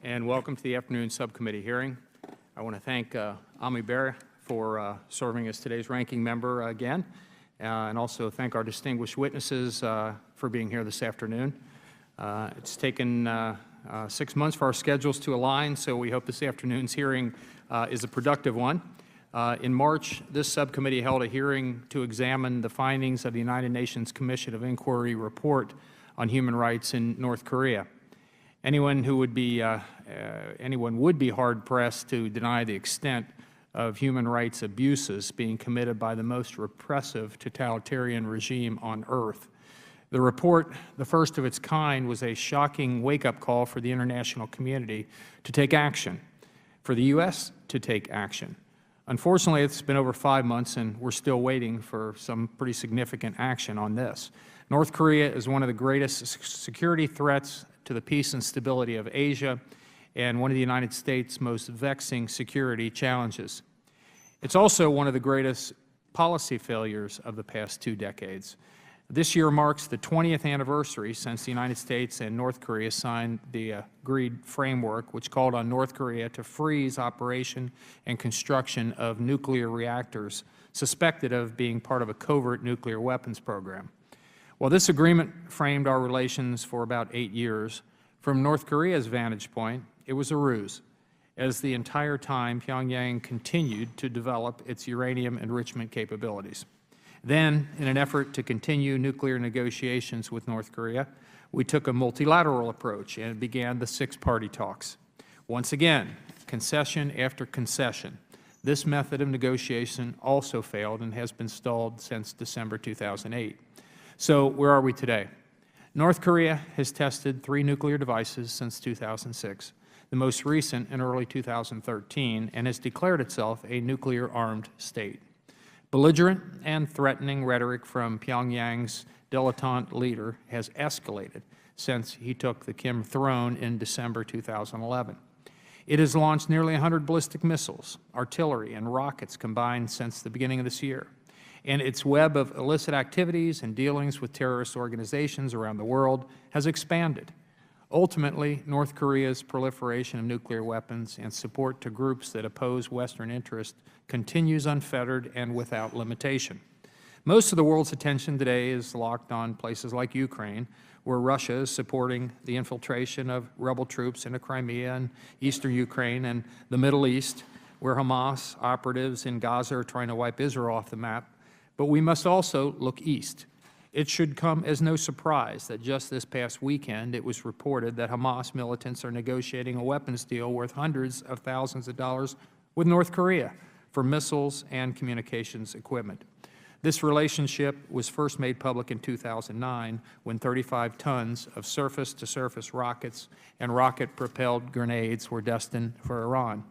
and welcome to the afternoon subcommittee hearing. I want to thank Ami Berra for serving as today's ranking member again, and also thank our distinguished witnesses for being here this afternoon. It's taken 6 months for our schedules to align, so we hope this afternoon's hearing is a productive one. In March, this subcommittee held a hearing to examine the findings of the United Nations Commission of Inquiry report on human rights in North Korea. Anyone would be hard-pressed to deny the extent of human rights abuses being committed by the most repressive totalitarian regime on earth. The report, the first of its kind, was a shocking wake-up call for the international community to take action, for the U.S. to take action. Unfortunately, it's been over 5 months, and we're still waiting for some pretty significant action on this. North Korea is one of the greatest security threats to the peace and stability of Asia, and one of the United States' most vexing security challenges. It's also one of the greatest policy failures of the past 2 decades. This year marks the 20th anniversary since the United States and North Korea signed the agreed framework, which called on North Korea to freeze operation and construction of nuclear reactors suspected of being part of a covert nuclear weapons program. While this agreement framed our relations for about 8 years, from North Korea's vantage point, it was a ruse, as the entire time Pyongyang continued to develop its uranium enrichment capabilities. Then, in an effort to continue nuclear negotiations with North Korea, we took a multilateral approach and began the 6-party talks. Once again, concession after concession, this method of negotiation also failed and has been stalled since December 2008. So where are we today? North Korea has tested 3 nuclear devices since 2006, the most recent in early 2013, and has declared itself a nuclear-armed state. Belligerent and threatening rhetoric from Pyongyang's dilettante leader has escalated since he took the Kim throne in December 2011. It has launched nearly 100 ballistic missiles, artillery, and rockets combined since the beginning of this year. And its web of illicit activities and dealings with terrorist organizations around the world has expanded. Ultimately, North Korea's proliferation of nuclear weapons and support to groups that oppose Western interest continues unfettered and without limitation. Most of the world's attention today is locked on places like Ukraine, where Russia is supporting the infiltration of rebel troops into Crimea and eastern Ukraine, and the Middle East, where Hamas operatives in Gaza are trying to wipe Israel off the map. But we must also look east. It should come as no surprise that just this past weekend it was reported that Hamas militants are negotiating a weapons deal worth hundreds of thousands of dollars with North Korea for missiles and communications equipment. This relationship was first made public in 2009 when 35 tons of surface-to-surface rockets and rocket-propelled grenades were destined for Iran,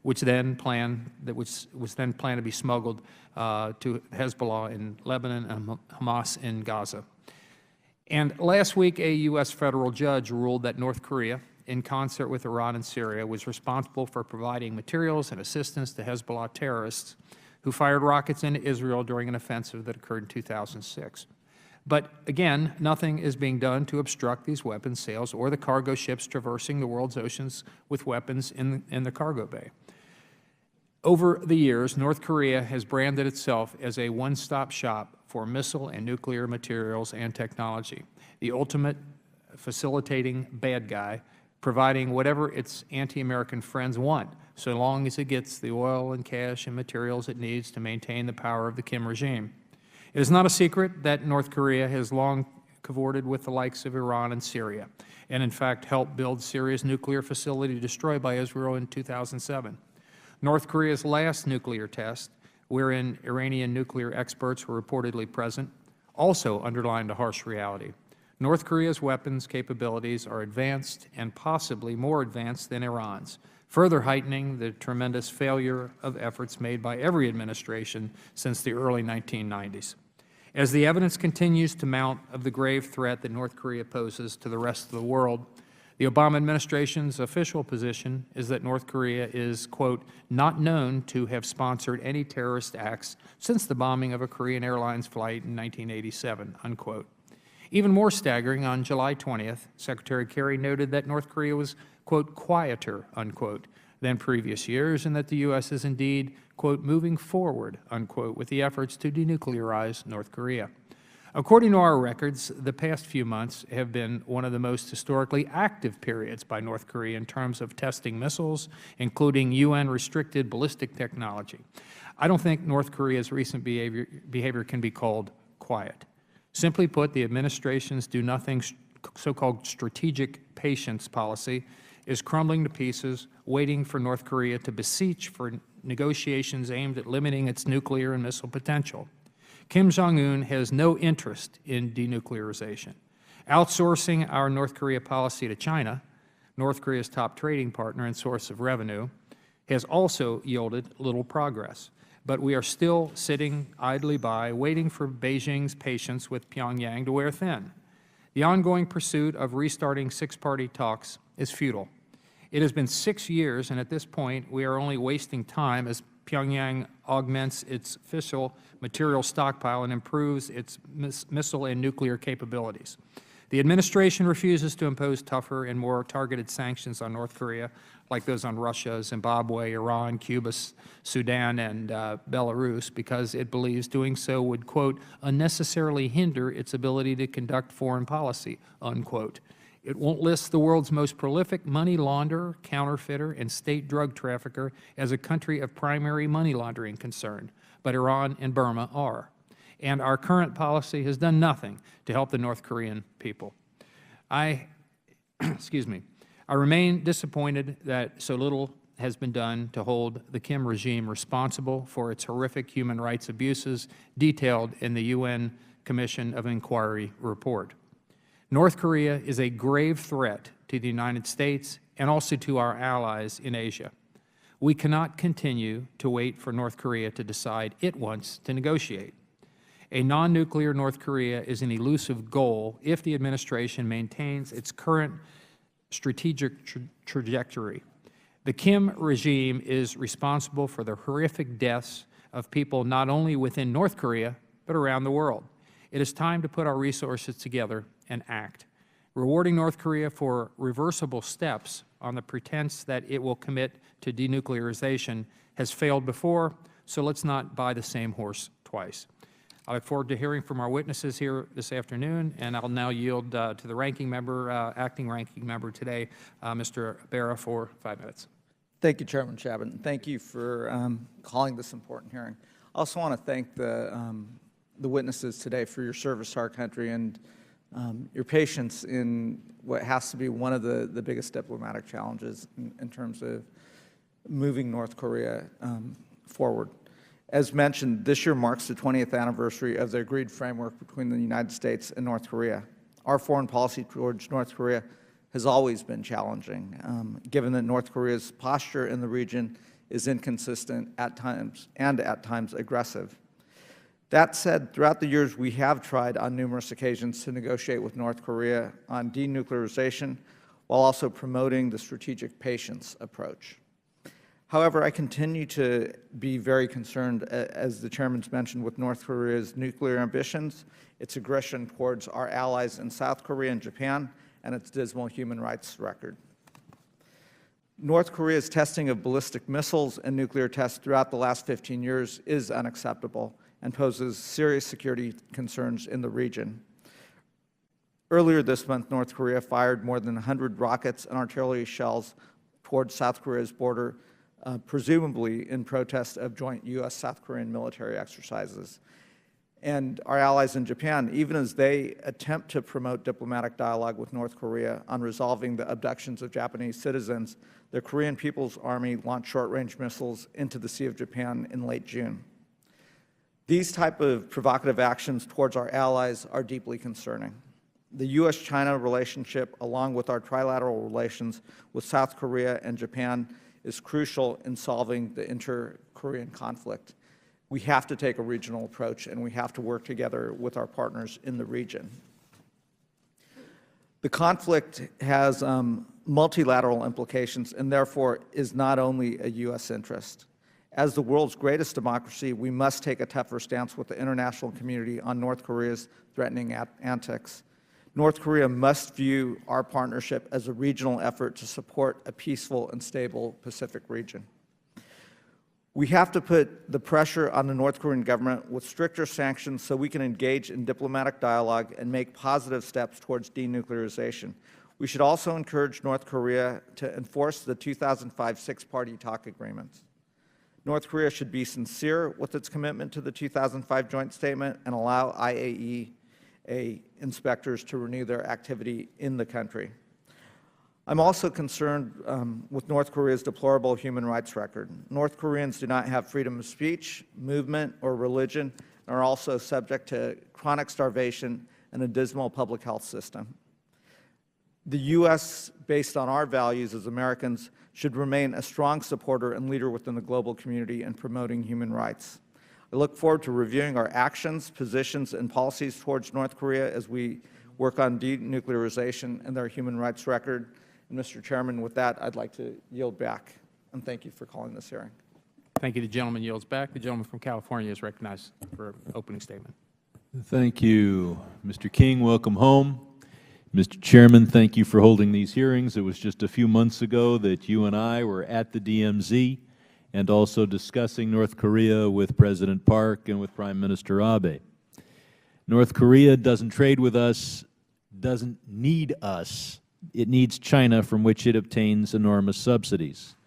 which was then planned to be smuggled to Hezbollah in Lebanon and Hamas in Gaza. And last week, a U.S. federal judge ruled that North Korea, in concert with Iran and Syria, was responsible for providing materials and assistance to Hezbollah terrorists who fired rockets into Israel during an offensive that occurred in 2006. But again, nothing is being done to obstruct these weapons sales or the cargo ships traversing the world's oceans with weapons in the cargo bay. Over the years, North Korea has branded itself as a one-stop shop for missile and nuclear materials and technology, the ultimate facilitating bad guy, providing whatever its anti-American friends want, so long as it gets the oil and cash and materials it needs to maintain the power of the Kim regime. It is not a secret that North Korea has long cavorted with the likes of Iran and Syria, and in fact helped build Syria's nuclear facility destroyed by Israel in 2007. North Korea's last nuclear test, wherein Iranian nuclear experts were reportedly present, also underlined a harsh reality. North Korea's weapons capabilities are advanced and possibly more advanced than Iran's, further heightening the tremendous failure of efforts made by every administration since the early 1990s. As the evidence continues to mount of the grave threat that North Korea poses to the rest of the world, the Obama administration's official position is that North Korea is, quote, not known to have sponsored any terrorist acts since the bombing of a Korean Airlines flight in 1987, unquote. Even more staggering, on July 20th, Secretary Kerry noted that North Korea was quote, quieter, unquote, than previous years, and that the U.S. is indeed, quote, moving forward, unquote, with the efforts to denuclearize North Korea. According to our records, the past few months have been one of the most historically active periods by North Korea in terms of testing missiles, including UN-restricted ballistic technology. I don't think North Korea's recent behavior can be called quiet. Simply put, the administration's do-nothing so-called strategic patience policy is crumbling to pieces, waiting for North Korea to beseech for negotiations aimed at limiting its nuclear and missile potential. Kim Jong-un has no interest in denuclearization. Outsourcing our North Korea policy to China, North Korea's top trading partner and source of revenue, has also yielded little progress. But we are still sitting idly by, waiting for Beijing's patience with Pyongyang to wear thin. The ongoing pursuit of restarting six-party talks is futile. It has been 6 years, and at this point, we are only wasting time as Pyongyang augments its fissile material stockpile and improves its missile and nuclear capabilities. The administration refuses to impose tougher and more targeted sanctions on North Korea, like those on Russia, Zimbabwe, Iran, Cuba, Sudan, and Belarus, because it believes doing so would, quote, unnecessarily hinder its ability to conduct foreign policy, unquote. It won't list the world's most prolific money launderer, counterfeiter, and state drug trafficker as a country of primary money laundering concern, but Iran and Burma are. And our current policy has done nothing to help the North Korean people. I remain disappointed that so little has been done to hold the Kim regime responsible for its horrific human rights abuses detailed in the UN Commission of Inquiry report. North Korea is a grave threat to the United States and also to our allies in Asia. We cannot continue to wait for North Korea to decide it wants to negotiate. A non-nuclear North Korea is an elusive goal if the administration maintains its current strategic trajectory. The Kim regime is responsible for the horrific deaths of people not only within North Korea, but around the world. It is time to put our resources together and act. Rewarding North Korea for reversible steps on the pretense that it will commit to denuclearization has failed before, so let's not buy the same horse twice. I look forward to hearing from our witnesses here this afternoon, and I'll now yield to the ranking member, acting ranking member today, Mr. Barra, for 5 minutes. Thank you, Chairman Chabot. Thank you for calling this important hearing. I also want to thank the witnesses today for your service to our country and your patience in what has to be one of the biggest diplomatic challenges in terms of moving North Korea forward. As mentioned, this year marks the 20th anniversary of the agreed framework between the United States and North Korea. Our foreign policy towards North Korea has always been challenging, given that North Korea's posture in the region is inconsistent at times and at times aggressive. That said, throughout the years, we have tried on numerous occasions to negotiate with North Korea on denuclearization while also promoting the strategic patience approach. However, I continue to be very concerned, as the Chairman's mentioned, with North Korea's nuclear ambitions, its aggression towards our allies in South Korea and Japan, and its dismal human rights record. North Korea's testing of ballistic missiles and nuclear tests throughout the last 15 years is unacceptable and poses serious security concerns in the region. Earlier this month, North Korea fired more than 100 rockets and artillery shells towards South Korea's border, presumably in protest of joint U.S.-South Korean military exercises. And our allies in Japan, even as they attempt to promote diplomatic dialogue with North Korea on resolving the abductions of Japanese citizens, the Korean People's Army launched short-range missiles into the Sea of Japan in late June. These type of provocative actions towards our allies are deeply concerning. The U.S.-China relationship, along with our trilateral relations with South Korea and Japan, is crucial in solving the inter-Korean conflict. We have to take a regional approach, and we have to work together with our partners in the region. The conflict has multilateral implications and therefore is not only a U.S. interest. As the world's greatest democracy, we must take a tougher stance with the international community on North Korea's threatening antics. North Korea must view our partnership as a regional effort to support a peaceful and stable Pacific region. We have to put the pressure on the North Korean government with stricter sanctions so we can engage in diplomatic dialogue and make positive steps towards denuclearization. We should also encourage North Korea to enforce the 2005 six-party talk agreements. North Korea should be sincere with its commitment to the 2005 joint statement and allow IAEA inspectors to renew their activity in the country. I'm also concerned with North Korea's deplorable human rights record. North Koreans do not have freedom of speech, movement, or religion, and are also subject to chronic starvation and a dismal public health system. The U.S., based on our values as Americans, should remain a strong supporter and leader within the global community in promoting human rights. I look forward to reviewing our actions, positions, and policies towards North Korea as we work on denuclearization and their human rights record. And Mr. Chairman, with that, I'd like to yield back, and thank you for calling this hearing. Thank you. The gentleman yields back. The gentleman from California is recognized for an opening statement. Thank you. Mr. King, welcome home. Mr. Chairman, thank you for holding these hearings. It was just a few months ago that you and I were at the DMZ and also discussing North Korea with President Park and with Prime Minister Abe. North Korea doesn't trade with us, doesn't need us. It needs China, from which it obtains enormous subsidies.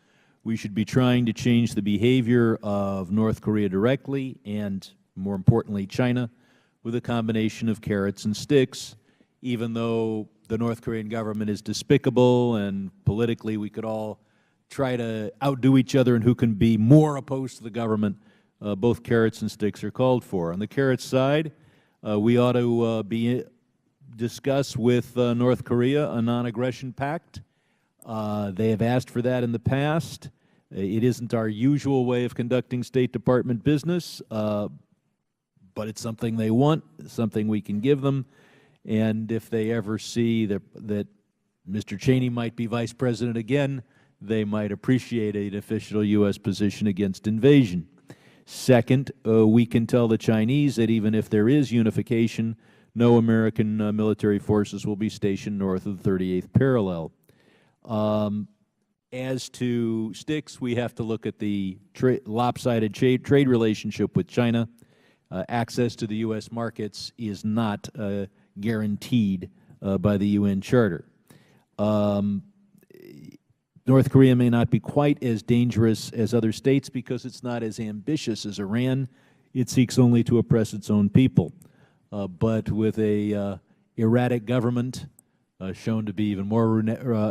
We should be trying to change the behavior of North Korea directly and, more importantly, China, with a combination of carrots and sticks, even though the North Korean government is despicable and politically we could all try to outdo each other and who can be more opposed to the government. Both carrots and sticks are called for. On the carrot side, we ought to discuss with North Korea a non-aggression pact. They have asked for that in the past. It isn't our usual way of conducting State Department business, but it's something they want, something we can give them. And if they ever see that Mr. Cheney might be Vice President again, they might appreciate an official U.S. position against invasion. Second, we can tell the Chinese that even if there is unification, no American military forces will be stationed north of the 38th parallel. As to sticks, we have to look at the lopsided trade relationship with China. Access to the U.S. markets is not guaranteed by the UN Charter. North Korea may not be quite as dangerous as other states because it's not as ambitious as Iran. It seeks only to oppress its own people. But with a erratic government, shown to be even more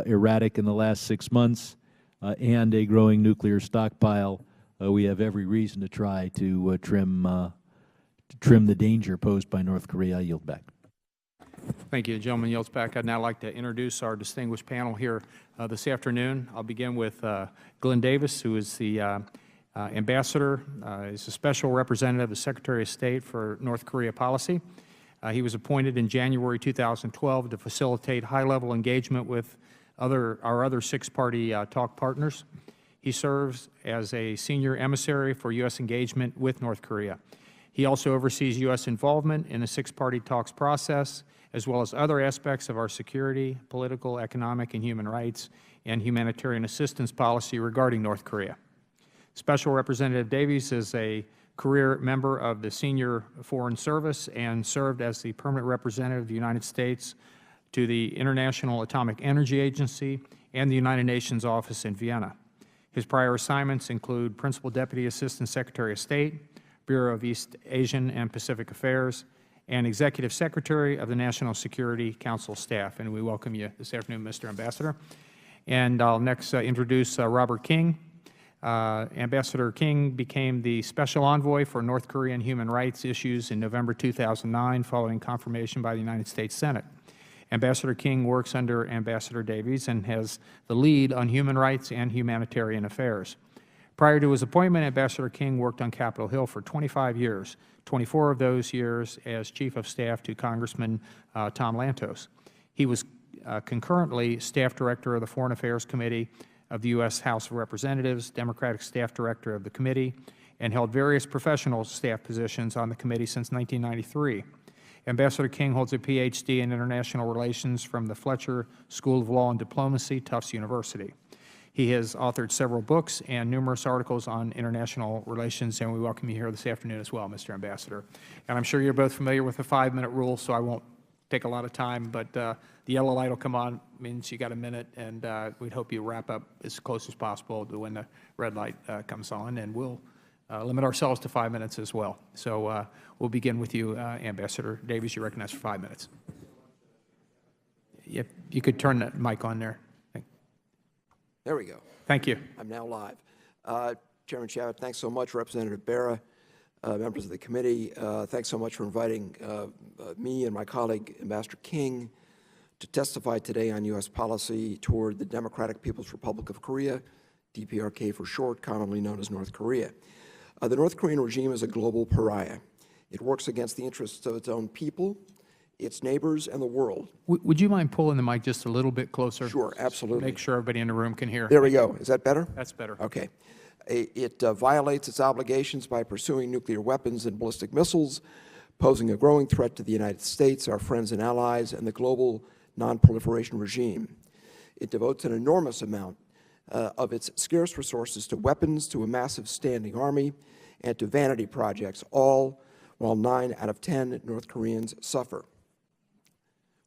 erratic in the last 6 months, and a growing nuclear stockpile, we have every reason to try to trim the danger posed by North Korea. I yield back. Thank you. The gentleman yields back. I'd now like to introduce our distinguished panel here this afternoon. I'll begin with Glyn Davies, who is the ambassador. He's a special representative of the Secretary of State for North Korea policy. He was appointed in January 2012 to facilitate high-level engagement with our other six-party talk partners. He serves as a senior emissary for U.S. engagement with North Korea. He also oversees U.S. involvement in the six-party talks process, as well as other aspects of our security, political, economic, and human rights, and humanitarian assistance policy regarding North Korea. Special Representative Davies is a career member of the Senior Foreign Service and served as the permanent representative of the United States to the International Atomic Energy Agency and the United Nations office in Vienna. His prior assignments include Principal Deputy Assistant Secretary of State, Bureau of East Asian and Pacific Affairs, and Executive Secretary of the National Security Council staff. And we welcome you this afternoon, Mr. Ambassador. And I'll next introduce Robert King. Ambassador King became the Special Envoy for North Korean human rights issues in November 2009, following confirmation by the United States Senate. Ambassador King works under Ambassador Davies and has the lead on human rights and humanitarian affairs. Prior to his appointment, Ambassador King worked on Capitol Hill for 25 years, 24 of those years as Chief of Staff to Congressman Tom Lantos. He was concurrently Staff Director of the Foreign Affairs Committee of the U.S. House of Representatives, Democratic Staff Director of the committee, and held various professional staff positions on the committee since 1993. Ambassador King holds a Ph.D. in International Relations from the Fletcher School of Law and Diplomacy, Tufts University. He has authored several books and numerous articles on international relations, and we welcome you here this afternoon as well, Mr. Ambassador. And I'm sure you're both familiar with the 5-minute rule, so I won't take a lot of time, but the yellow light will come on, means you got a minute, and we'd hope you wrap up as close as possible to when the red light comes on, and we'll limit ourselves to 5 minutes as well. So we'll begin with you, Ambassador Davies. You're recognized for 5 minutes. If you could turn that mic on there. There we go. Thank you. I'm now live. Chairman Chavez, thanks so much. Representative Barra, members of the committee, thanks so much for inviting me and my colleague, Ambassador King, to testify today on U.S. policy toward the Democratic People's Republic of Korea, DPRK for short, commonly known as North Korea. The North Korean regime is a global pariah. It works against the interests of its own people, its neighbors, and the world. Would you mind pulling the mic just a little bit closer? Sure, absolutely. Make sure everybody in the room can hear. There we go. Is that better? That's better. Okay. It violates its obligations by pursuing nuclear weapons and ballistic missiles, posing a growing threat to the United States, our friends and allies, and the global non-proliferation regime. It devotes an enormous amount of its scarce resources to weapons, to a massive standing army, and to vanity projects, all while 9 out of 10 North Koreans suffer.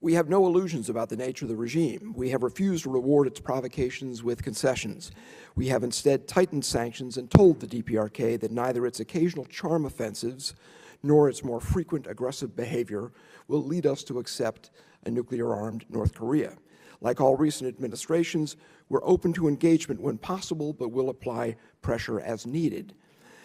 We have no illusions about the nature of the regime. We have refused to reward its provocations with concessions. We have instead tightened sanctions and told the DPRK that neither its occasional charm offensives nor its more frequent aggressive behavior will lead us to accept a nuclear-armed North Korea. Like all recent administrations, we're open to engagement when possible, but will apply pressure as needed.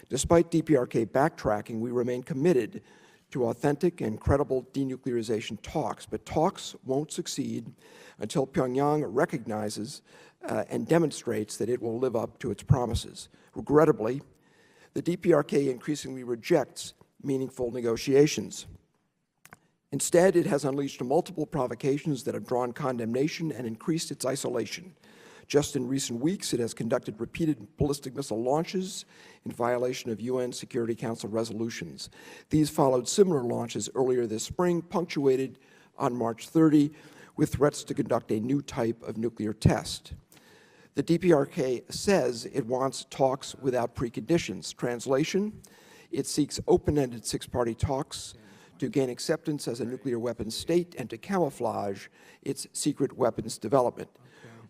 Despite DPRK backtracking, we remain committed to authentic and credible denuclearization talks, but talks won't succeed until Pyongyang recognizes and demonstrates that it will live up to its promises. Regrettably, the DPRK increasingly rejects meaningful negotiations. Instead, it has unleashed multiple provocations that have drawn condemnation and increased its isolation. Just in recent weeks, it has conducted repeated ballistic missile launches in violation of UN Security Council resolutions. These followed similar launches earlier this spring, punctuated on March 30 with threats to conduct a new type of nuclear test. The DPRK says it wants talks without preconditions. Translation, it seeks open-ended six-party talks to gain acceptance as a nuclear weapons state and to camouflage its secret weapons development.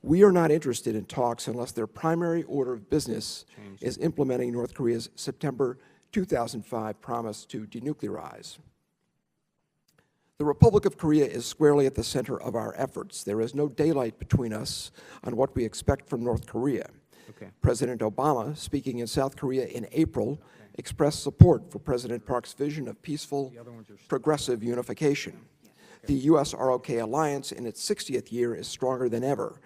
We are not interested in talks unless their primary order of business is implementing North Korea's September 2005 promise to denuclearize. The Republic of Korea is squarely at the center of our efforts. There is no daylight between us on what we expect from North Korea. President Obama, speaking in South Korea in April, expressed support for President Park's vision of peaceful, progressive unification. The U.S.-ROK alliance in its 60th year is stronger than ever.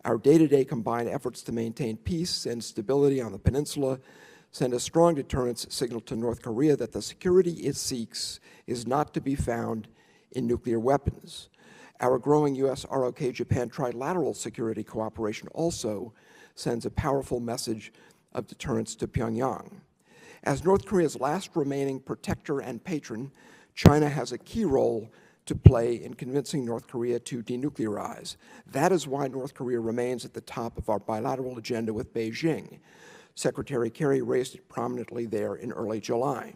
Our day-to-day combined efforts to maintain peace and stability on the peninsula send a strong deterrence signal to North Korea that the security it seeks is not to be found in nuclear weapons. Our growing U.S.-ROK-Japan trilateral security cooperation also sends a powerful message of deterrence to Pyongyang. As North Korea's last remaining protector and patron, China has a key role to play in convincing North Korea to denuclearize. That is why North Korea remains at the top of our bilateral agenda with Beijing. Secretary Kerry raised it prominently there in early July.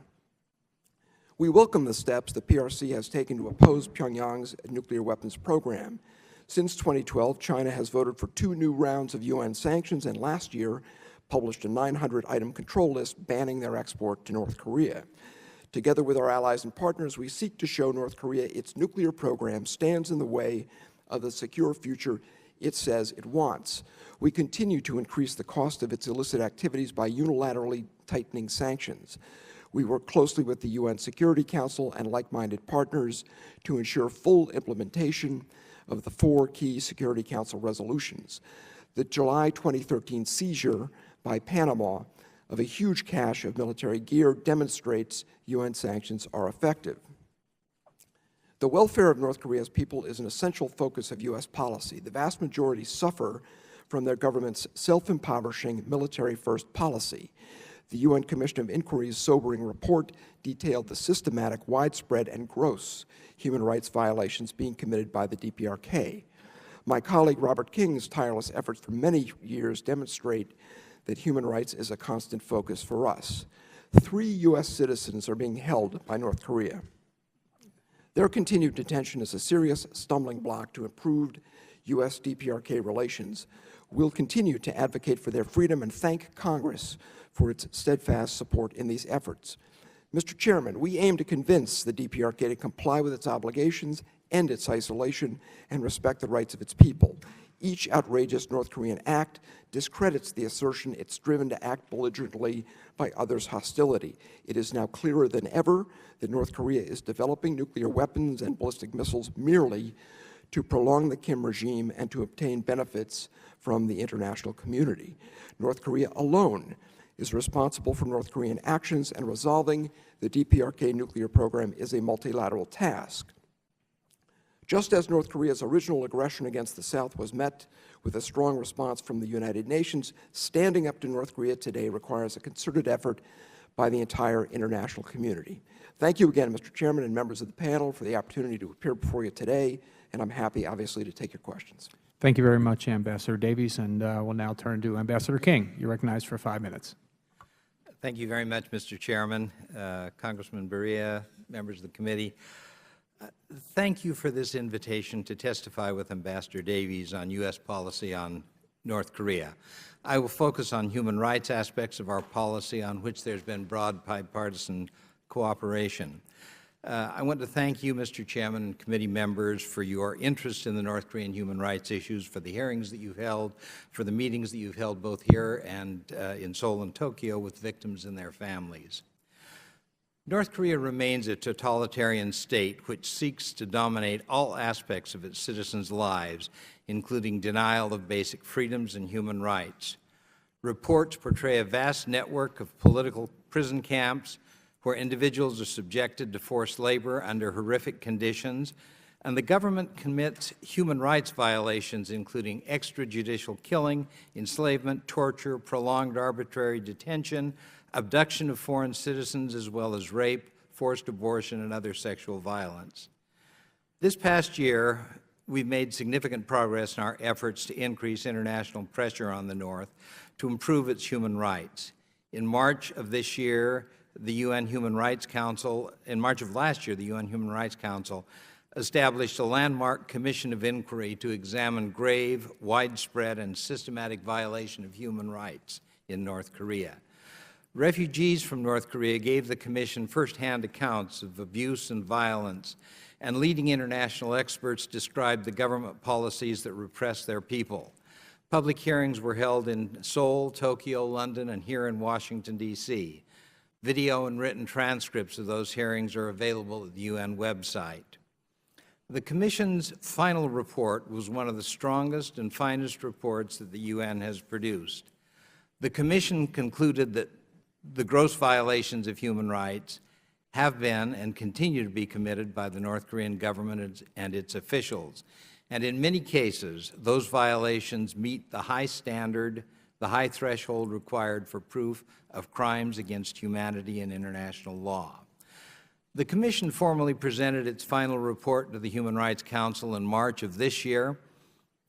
We welcome the steps the PRC has taken to oppose Pyongyang's nuclear weapons program. Since 2012, China has voted for 2 new rounds of UN sanctions and last year published a 900-item control list banning their export to North Korea. Together with our allies and partners, we seek to show North Korea its nuclear program stands in the way of the secure future it says it wants. We continue to increase the cost of its illicit activities by unilaterally tightening sanctions. We work closely with the UN Security Council and like-minded partners to ensure full implementation of the 4 key Security Council resolutions. The July 2013 seizure by Panama of a huge cache of military gear demonstrates UN sanctions are effective. The welfare of North Korea's people is an essential focus of U.S. policy. The vast majority suffer from their government's self-impoverishing military-first policy. The UN Commission of Inquiry's sobering report detailed the systematic, widespread, and gross human rights violations being committed by the DPRK. My colleague Robert King's tireless efforts for many years demonstrate that human rights is a constant focus for us. 3 U.S. citizens are being held by North Korea. Their continued detention is a serious stumbling block to improved U.S.-DPRK relations. We'll continue to advocate for their freedom and thank Congress for its steadfast support in these efforts. Mr. Chairman, we aim to convince the DPRK to comply with its obligations, end its isolation, and respect the rights of its people. Each outrageous North Korean act discredits the assertion it's driven to act belligerently by others' hostility. It is now clearer than ever that North Korea is developing nuclear weapons and ballistic missiles merely to prolong the Kim regime and to obtain benefits from the international community. North Korea alone is responsible for North Korean actions, and resolving the DPRK nuclear program is a multilateral task. Just as North Korea's original aggression against the South was met with a strong response from the United Nations, standing up to North Korea today requires a concerted effort by the entire international community. Thank you again, Mr. Chairman and members of the panel, for the opportunity to appear before you today, and I'm happy, obviously, to take your questions. Thank you very much, Ambassador Davies, and we'll now turn to Ambassador King. You're recognized for 5 minutes. Thank you very much, Mr. Chairman, Congressman Berea, members of the committee. Thank you for this invitation to testify with Ambassador Davies on U.S. policy on North Korea. I will focus on human rights aspects of our policy on which there's been broad bipartisan cooperation. I want to thank you, Mr. Chairman, and committee members for your interest in the North Korean human rights issues, for the hearings that you've held, for the meetings that you've held both here and in Seoul and Tokyo with victims and their families. North Korea remains a totalitarian state which seeks to dominate all aspects of its citizens' lives, including denial of basic freedoms and human rights. Reports portray a vast network of political prison camps where individuals are subjected to forced labor under horrific conditions, and the government commits human rights violations, including extrajudicial killing, enslavement, torture, prolonged arbitrary detention, abduction of foreign citizens, as well as rape, forced abortion, and other sexual violence. This past year, we've made significant progress in our efforts to increase international pressure on the North to improve its human rights. In March of this year, the UN Human Rights Council, in March of last year, the UN Human Rights Council established a landmark commission of inquiry to examine grave, widespread, and systematic violation of human rights in North Korea. Refugees from North Korea gave the commission firsthand accounts of abuse and violence, and leading international experts described the government policies that repress their people. Public hearings were held in Seoul, Tokyo, London, and here in Washington, D.C. Video and written transcripts of those hearings are available at the UN website. The Commission's final report was one of the strongest and finest reports that the UN has produced. The Commission concluded that the gross violations of human rights have been and continue to be committed by the North Korean government and its officials. And in many cases, those violations meet the high standard, the high threshold required for proof of crimes against humanity and international law. The Commission formally presented its final report to the Human Rights Council in March of this year.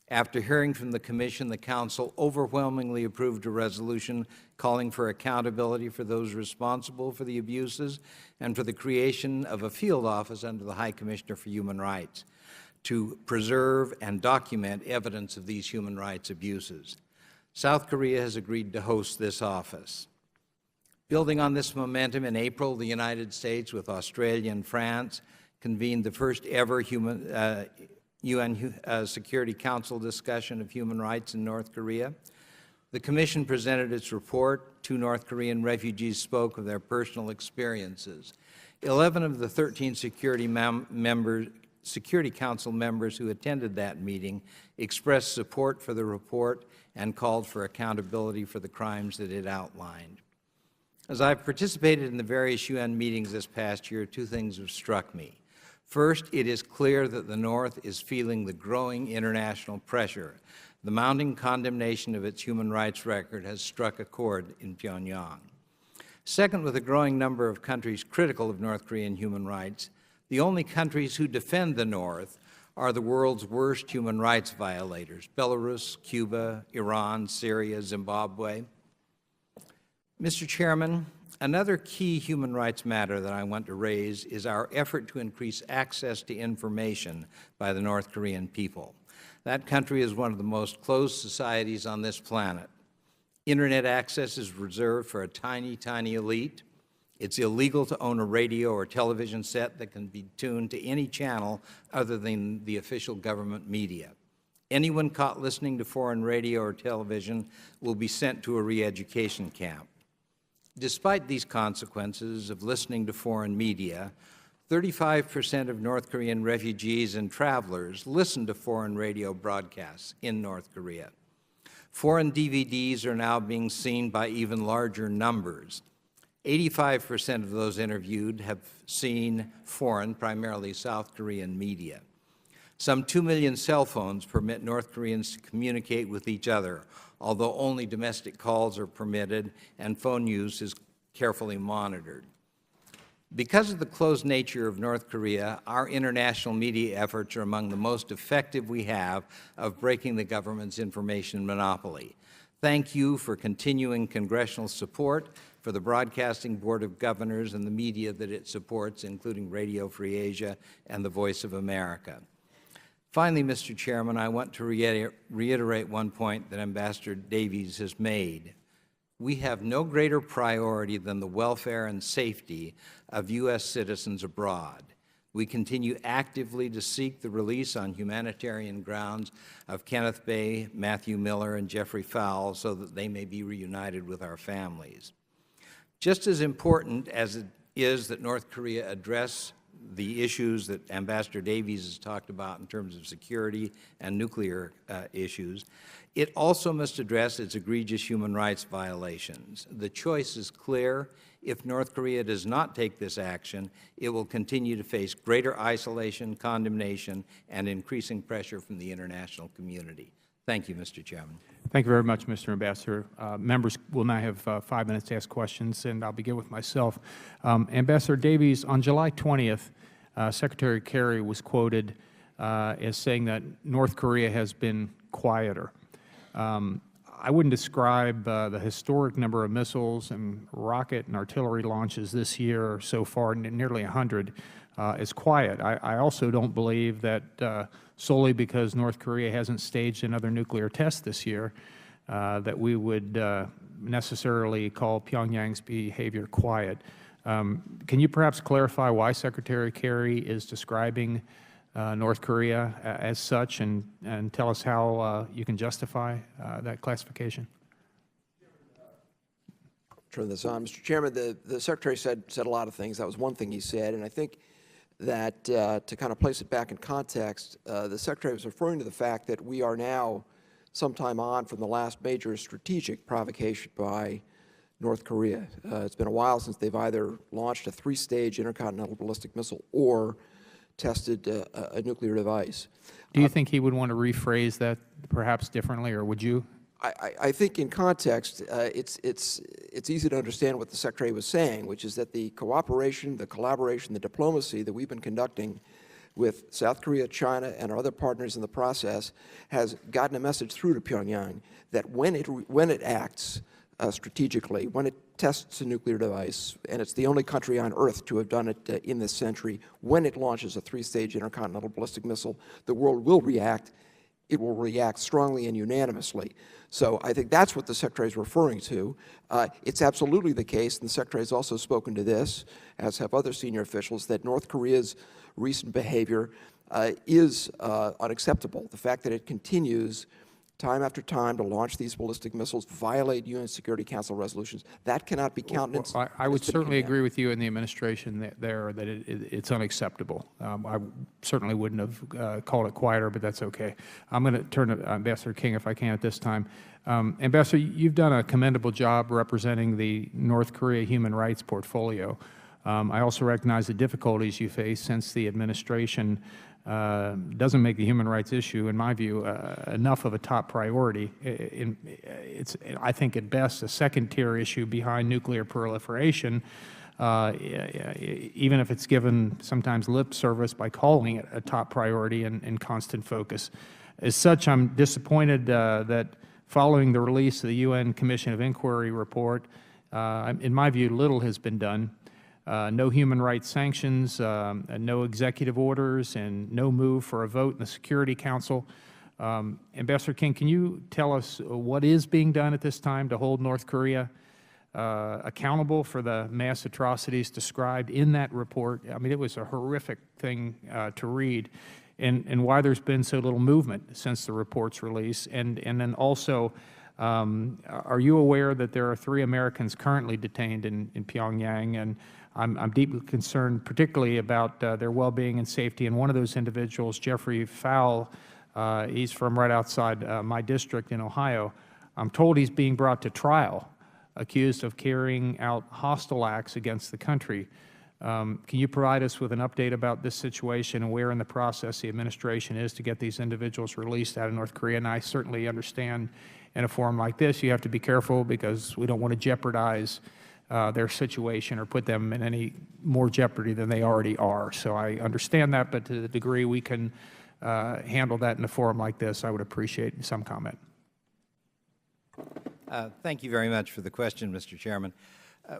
After hearing from the Commission, the Council overwhelmingly approved a resolution calling for accountability for those responsible for the abuses and for the creation of a field office under the High Commissioner for Human Rights to preserve and document evidence of these human rights abuses. South Korea has agreed to host this office. Building on this momentum, in April, the United States, with Australia and France, convened the first ever UN Security Council discussion of human rights in North Korea. The Commission presented its report. 2 North Korean refugees spoke of their personal experiences. 11 of the 13 Security Council members who attended that meeting expressed support for the report and called for accountability for the crimes that it outlined. As I've participated in the various UN meetings this past year, 2 things have struck me. First, it is clear that the North is feeling the growing international pressure. The mounting condemnation of its human rights record has struck a chord in Pyongyang. Second, with a growing number of countries critical of North Korean human rights, the only countries who defend the North are the world's worst human rights violators: Belarus, Cuba, Iran, Syria, Zimbabwe. Mr. Chairman, another key human rights matter that I want to raise is our effort to increase access to information by the North Korean people. That country is one of the most closed societies on this planet. Internet access is reserved for a tiny, tiny elite. It's illegal to own a radio or television set that can be tuned to any channel other than the official government media. Anyone caught listening to foreign radio or television will be sent to a re-education camp. Despite these consequences of listening to foreign media, 35% of North Korean refugees and travelers listen to foreign radio broadcasts in North Korea. Foreign DVDs are now being seen by even larger numbers. 85% of those interviewed have seen foreign, primarily South Korean media. Some 2 million cell phones permit North Koreans to communicate with each other, although only domestic calls are permitted and phone use is carefully monitored. Because of the closed nature of North Korea, our international media efforts are among the most effective we have of breaking the government's information monopoly. Thank you for continuing congressional support for the Broadcasting Board of Governors and the media that it supports, including Radio Free Asia and the Voice of America. Finally, Mr. Chairman, I want to reiterate one point that Ambassador Davies has made. We have no greater priority than the welfare and safety of U.S. citizens abroad. We continue actively to seek the release on humanitarian grounds of Kenneth Bae, Matthew Miller, and Jeffrey Fowle so that they may be reunited with our families. Just as important as it is that North Korea address the issues that Ambassador Davies has talked about in terms of security and nuclear issues, it also must address its egregious human rights violations. The choice is clear. If North Korea does not take this action, it will continue to face greater isolation, condemnation, and increasing pressure from the international community. Thank you, Mr. Chairman. Thank you very much, Mr. Ambassador. Members will now have 5 minutes to ask questions, and I'll begin with myself. Ambassador Davies, on July 20th, Secretary Kerry was quoted as saying that North Korea has been quieter. I wouldn't describe the historic number of missiles and rocket and artillery launches this year so far, nearly 100, as quiet. I also don't believe that solely because North Korea hasn't staged another nuclear test this year, that we would necessarily call Pyongyang's behavior quiet. Can you perhaps clarify why Secretary Kerry is describing North Korea as such, and tell us how you can justify that classification? Turn this on. Mr. Chairman, the Secretary said a lot of things. That was one thing he said, and I think that to kind of place it back in context, the Secretary was referring to the fact that we are now some time on from the last major strategic provocation by North Korea. It's been a while since they've either launched a 3-stage intercontinental ballistic missile or tested a nuclear device. Do you think he would want to rephrase that perhaps differently, or would you? I think in context, it's easy to understand what the Secretary was saying, which is that the cooperation, the collaboration, the diplomacy that we've been conducting with South Korea, China, and our other partners in the process has gotten a message through to Pyongyang that when it acts strategically, when it tests a nuclear device, and it's the only country on Earth to have done it in this century, when it launches a 3-stage intercontinental ballistic missile, the world will react. It will react strongly and unanimously. So I think that's what the Secretary is referring to. It's absolutely the case, and the Secretary has also spoken to this, as have other senior officials, that North Korea's recent behavior is unacceptable. The fact that it continues time after time to launch these ballistic missiles, violate UN Security Council resolutions, that cannot be countenanced. Well, I would certainly agree with you in the administration that it's unacceptable. I certainly wouldn't have called it quieter, but that's okay. I'm going to turn to Ambassador King, if I can, at this time. Ambassador, you've done a commendable job representing the North Korea human rights portfolio. I also recognize the difficulties you face since the administration doesn't make the human rights issue, in my view, enough of a top priority. It's, I think, at best, a second-tier issue behind nuclear proliferation, even if it's given sometimes lip service by calling it a top priority and constant focus. As such, I'm disappointed that following the release of the UN Commission of Inquiry report, in my view, little has been done. No human rights sanctions, no executive orders, and no move for a vote in the Security Council. Ambassador King, can you tell us what is being done at this time to hold North Korea accountable for the mass atrocities described in that report? I mean, it was a horrific thing to read, and why there's been so little movement since the report's release. And then also, are you aware that there are 3 Americans currently detained in Pyongyang? And I'm deeply concerned, particularly about their well-being and safety. And one of those individuals, Jeffrey Fowle, he's from right outside my district in Ohio. I'm told he's being brought to trial, accused of carrying out hostile acts against the country. Can you provide us with an update about this situation and where in the process the administration is to get these individuals released out of North Korea? And I certainly understand in a forum like this you have to be careful because we don't want to jeopardize their situation or put them in any more jeopardy than they already are. So I understand that, but to the degree we can handle that in a forum like this, I would appreciate some comment. Thank you very much for the question, Mr. Chairman.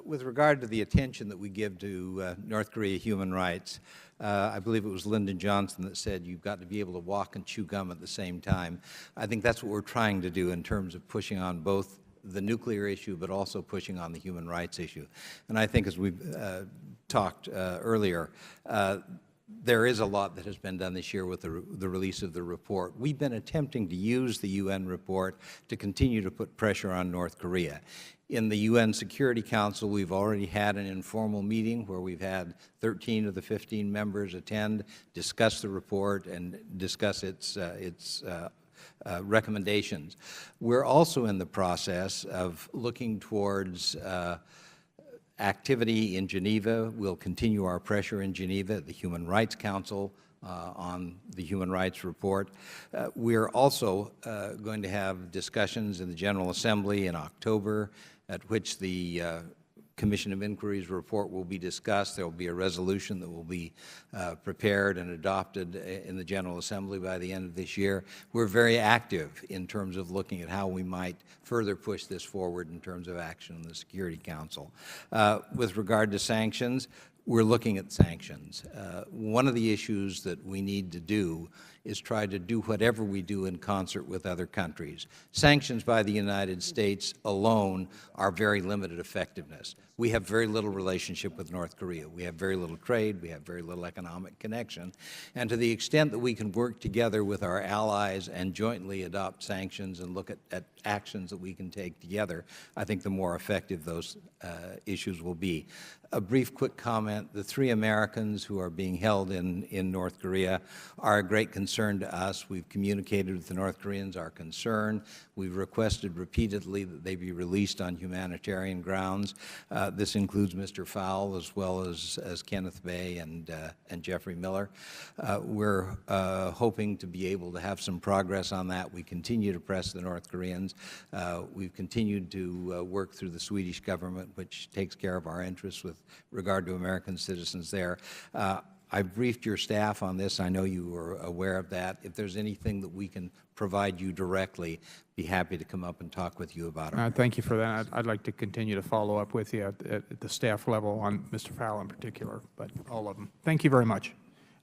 With regard to the attention that we give to North Korea human rights, I believe it was Lyndon Johnson that said you've got to be able to walk and chew gum at the same time. I think that's what we're trying to do in terms of pushing on both the nuclear issue, but also pushing on the human rights issue. And I think, as we've talked earlier, there is a lot that has been done this year with the release of the report. We've been attempting to use the UN report to continue to put pressure on North Korea. In the UN Security Council, we've already had an informal meeting where we've had 13 of the 15 members attend, discuss the report, and discuss its recommendations. We're also in the process of looking towards activity in Geneva. We'll continue our pressure in Geneva at the Human Rights Council on the Human Rights Report. We're also going to have discussions in the General Assembly in October at which the Commission of Inquiry's report will be discussed. There will be a resolution that will be prepared and adopted in the General Assembly by the end of this year. We're very active in terms of looking at how we might further push this forward in terms of action in the Security Council. With regard to sanctions, we're looking at sanctions. One of the issues that we need to do is try to do whatever we do in concert with other countries. Sanctions by the United States alone are very limited effectiveness. We have very little relationship with North Korea. We have very little trade. We have very little economic connection. And to the extent that we can work together with our allies and jointly adopt sanctions and look at actions that we can take together, I think the more effective those issues will be. A brief, quick comment. The 3 Americans who are being held in North Korea are a great concern to us. We've communicated with the North Koreans our concern. We've requested repeatedly that they be released on humanitarian grounds. This includes Mr. Fowle as well as Kenneth Bay and Jeffrey Miller. We're hoping to be able to have some progress on that. We continue to press the North Koreans. We've continued to work through the Swedish government, which takes care of our interests with regard to American citizens there. I've briefed your staff on this. I know you were aware of that. If there's anything that we can provide you directly, be happy to come up and talk with you about it. Thank you for that. I'd like to continue to follow up with you at the staff level on Mr. Fowle in particular, but all of them. Thank you very much.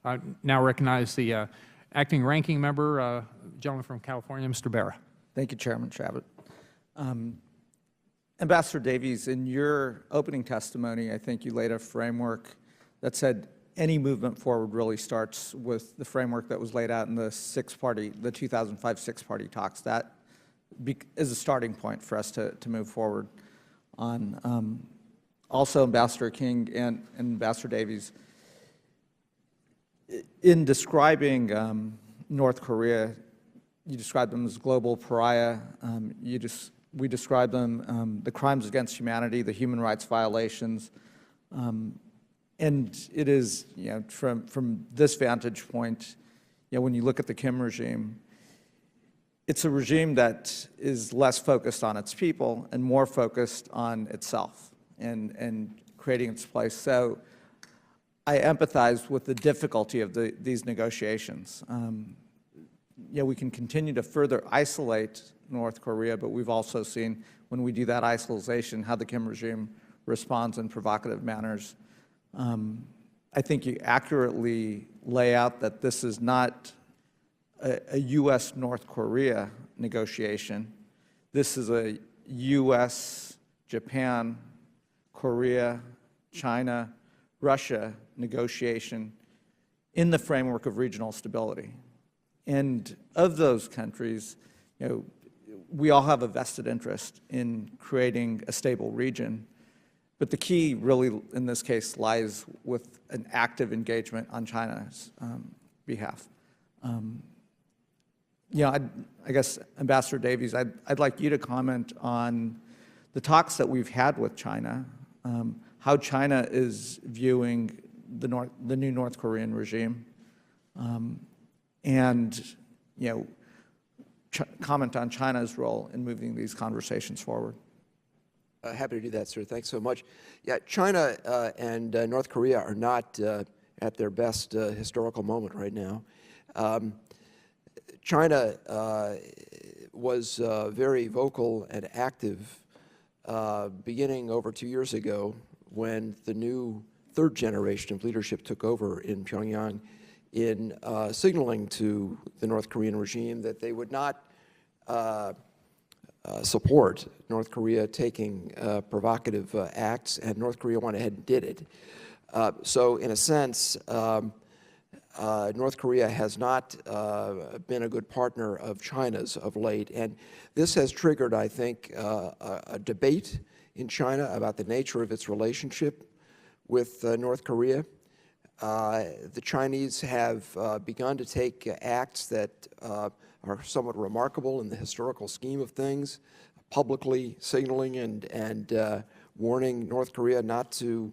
I now recognize the acting ranking member, gentleman from California, Mr. Barra. Thank you, Chairman Chabot. Ambassador Davies, in your opening testimony, I think you laid a framework that said any movement forward really starts with the framework that was laid out in the 2005 six-party talks. That is a starting point for us to move forward on. Also, Ambassador King and Ambassador Davies, in describing North Korea, you described them as global pariah. We describe them, the crimes against humanity, the human rights violations, and it is, from this vantage point, when you look at the Kim regime, it's a regime that is less focused on its people and more focused on itself and creating its place. So I empathize with the difficulty of these negotiations. We can continue to further isolate North Korea, but we've also seen when we do that isolation how the Kim regime responds in provocative manners. I think you accurately lay out that this is not a U.S.-North Korea negotiation. This is a U.S., Japan, Korea, China, Russia negotiation in the framework of regional stability. And of those countries, we all have a vested interest in creating a stable region. But the key really in this case lies with an active engagement on China's behalf. I guess, Ambassador Davies, I'd like you to comment on the talks that we've had with China, how China is viewing the new North Korean regime, and comment on China's role in moving these conversations forward. Happy to do that, sir. Thanks so much. Yeah, China and North Korea are not at their best historical moment right now. China was very vocal and active beginning over 2 years ago when the new third generation of leadership took over in Pyongyang in signaling to the North Korean regime that they would not support North Korea taking provocative acts, and North Korea went ahead and did it. So in a sense, North Korea has not been a good partner of China's of late, and this has triggered, I think, a debate in China about the nature of its relationship with North Korea. The Chinese have begun to take acts that are somewhat remarkable in the historical scheme of things, publicly signaling and warning North Korea not to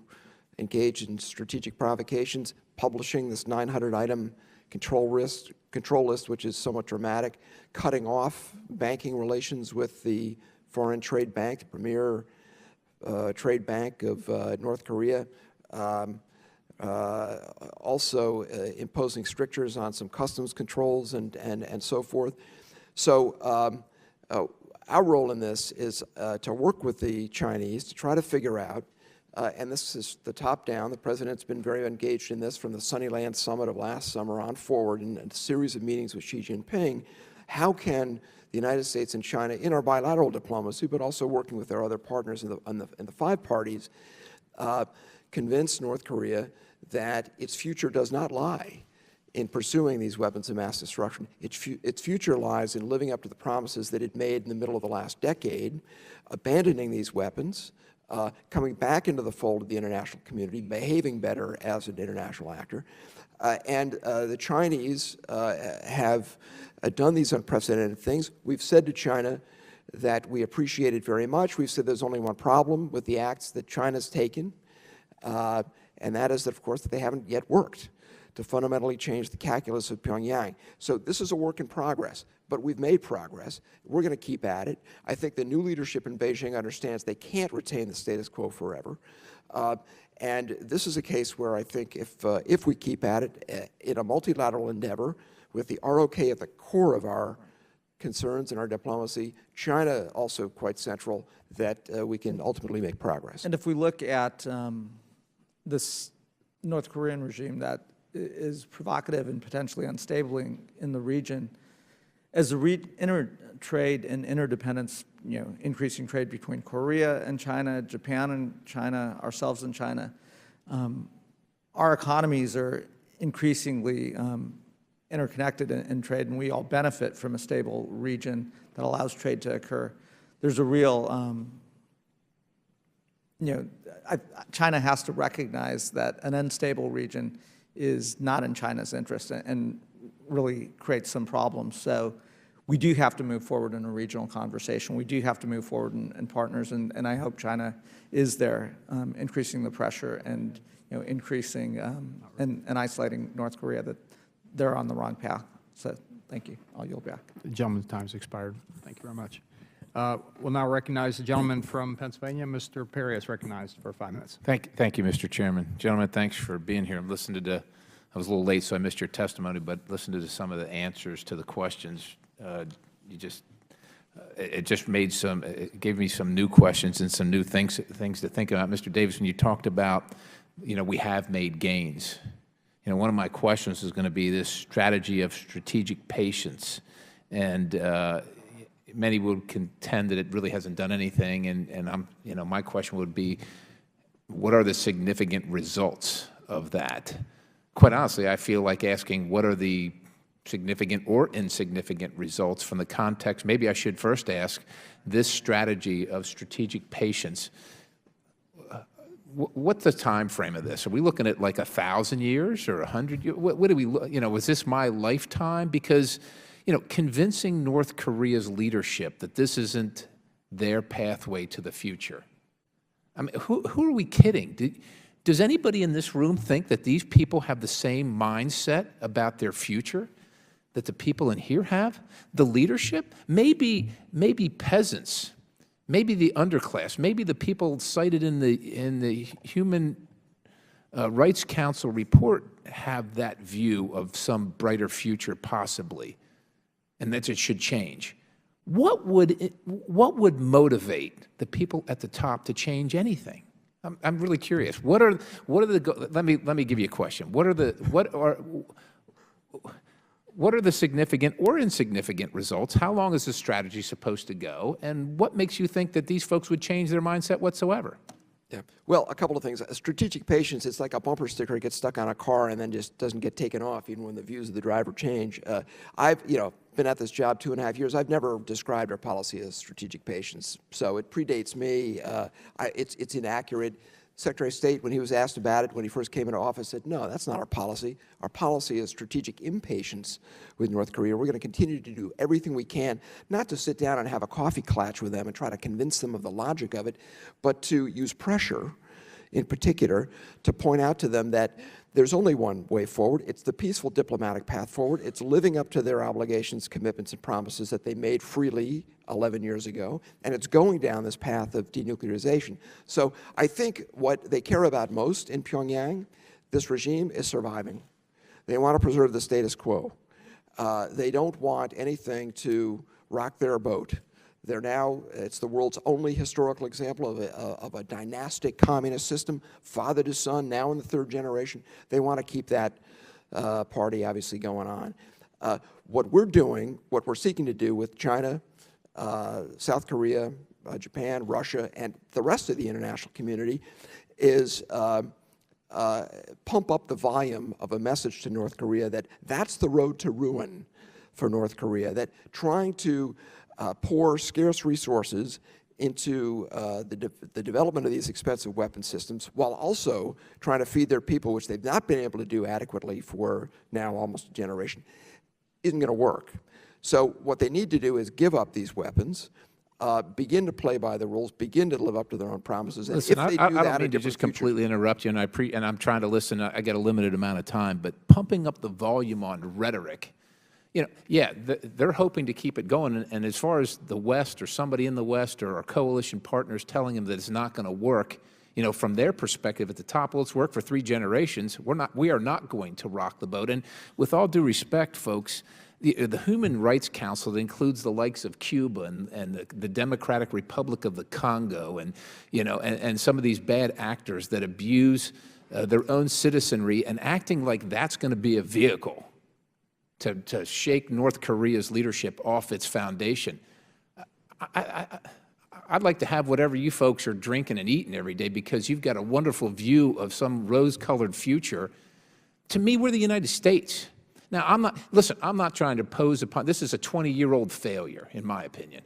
engage in strategic provocations, publishing this 900-item control list, which is somewhat dramatic, cutting off banking relations with the Foreign Trade Bank, the premier trade bank of North Korea, also imposing strictures on some customs controls and so forth. So our role in this is to work with the Chinese to try to figure out, and this is the top down, the President's been very engaged in this from the Sunnyland Summit of last summer on forward in a series of meetings with Xi Jinping. How can the United States and China, in our bilateral diplomacy, but also working with our other partners in the five parties, convince North Korea that its future does not lie in pursuing these weapons of mass destruction. Its future lies in living up to the promises that it made in the middle of the last decade, abandoning these weapons, coming back into the fold of the international community, behaving better as an international actor. And the Chinese have done these unprecedented things. We've said to China that we appreciate it very much. We've said there's only one problem with the acts that China's taken, and that is that, of course, that they haven't yet worked to fundamentally change the calculus of Pyongyang. So this is a work in progress, but we've made progress. We're going to keep at it. I think the new leadership in Beijing understands they can't retain the status quo forever. And this is a case where I think if we keep at it in a multilateral endeavor with the ROK at the core of our concerns and our diplomacy, China also quite central, that we can ultimately make progress. And if we look at this North Korean regime that is provocative and potentially unstable in the region, as the trade and interdependence, increasing trade between Korea and China, Japan and China, ourselves and China, our economies are increasingly interconnected in trade, and we all benefit from a stable region that allows trade to occur. There's a real, China has to recognize that an unstable region is not in China's interest and really creates some problems. So we do have to move forward in a regional conversation. We do have to move forward in partners, and I hope China is there, increasing the pressure and increasing and isolating North Korea. they're on the wrong path. So thank you. I'll yield back. The gentleman's time's expired. Thank you very much. We'll now recognize the gentleman from Pennsylvania. Mr. Perry is recognized for 5 minutes. Thank you, Mr. Chairman. Gentlemen, thanks for being here. I'm listening to I was a little late, so I missed your testimony, but listening to some of the answers to the questions, it just made it gave me some new questions and some new things to think about. Mr. Davies, when you talked about, we have made gains. One of my questions is going to be this strategy of strategic patience, and many would contend that it really hasn't done anything. And my question would be, what are the significant results of that? Quite honestly, I feel like asking, what are the significant or insignificant results from the context? Maybe I should first ask, this strategy of strategic patience, what's the time frame of this? Are we looking at like 1,000 years or 100 years? What do we, was this my lifetime? Because, convincing North Korea's leadership that this isn't their pathway to the future. I mean, who are we kidding? Does anybody in this room think that these people have the same mindset about their future that the people in here have? The leadership? Maybe peasants, maybe the underclass, maybe the people cited in the Human Rights Council report have that view of some brighter future possibly, and that it should change. What would motivate the people at the top to change anything? I'm really curious. What are the let me give you a question. What are the significant or insignificant results? How long is the strategy supposed to go? And what makes you think that these folks would change their mindset whatsoever? Yeah. Well, a couple of things. Strategic patience, it's like a bumper sticker. It gets stuck on a car and then just doesn't get taken off even when the views of the driver change. I've been at this job 2.5 years. I've never described our policy as strategic patience, so it predates me. It's inaccurate. Secretary of State, when he was asked about it when he first came into office, said, no, that's not our policy. Our policy is strategic impatience with North Korea. We're going to continue to do everything we can, not to sit down and have a coffee klatch with them and try to convince them of the logic of it, but to use pressure, in particular, to point out to them that there's only one way forward. It's the peaceful diplomatic path forward. It's living up to their obligations, commitments, and promises that they made freely 11 years ago, and it's going down this path of denuclearization. So I think what they care about most in Pyongyang, this regime, is surviving. They want to preserve the status quo. They don't want anything to rock their boat. They're now, it's the world's only historical example of a dynastic communist system, father to son, now in the third generation. They want to keep that party obviously going on. What we're doing, what we're seeking to do with China, South Korea, Japan, Russia, and the rest of the international community is pump up the volume of a message to North Korea that that's the road to ruin for North Korea, that trying to pour scarce resources into the development of these expensive weapon systems while also trying to feed their people, which they've not been able to do adequately for now almost a generation, isn't going to work. So what they need to do is give up these weapons, begin to play by the rules, begin to live up to their own promises. And Listen, if they do I that, don't mean to just completely interrupt you, and I'm trying to listen. I get a limited amount of time, but pumping up the volume on rhetoric, yeah, they're hoping to keep it going. And as far as the West or somebody in the West or our coalition partners telling them that it's not going to work, from their perspective at the top, well, it's worked for 3 generations. We are not going to rock the boat. And with all due respect, folks, the Human Rights Council that includes the likes of Cuba and the Democratic Republic of the Congo and some of these bad actors that abuse their own citizenry and acting like that's going to be a vehicle to shake North Korea's leadership off its foundation. I'd like to have whatever you folks are drinking and eating every day because you've got a wonderful view of some rose-colored future. To me, we're the United States. Now, I'm not trying to pose upon, this is a 20-year-old failure, in my opinion,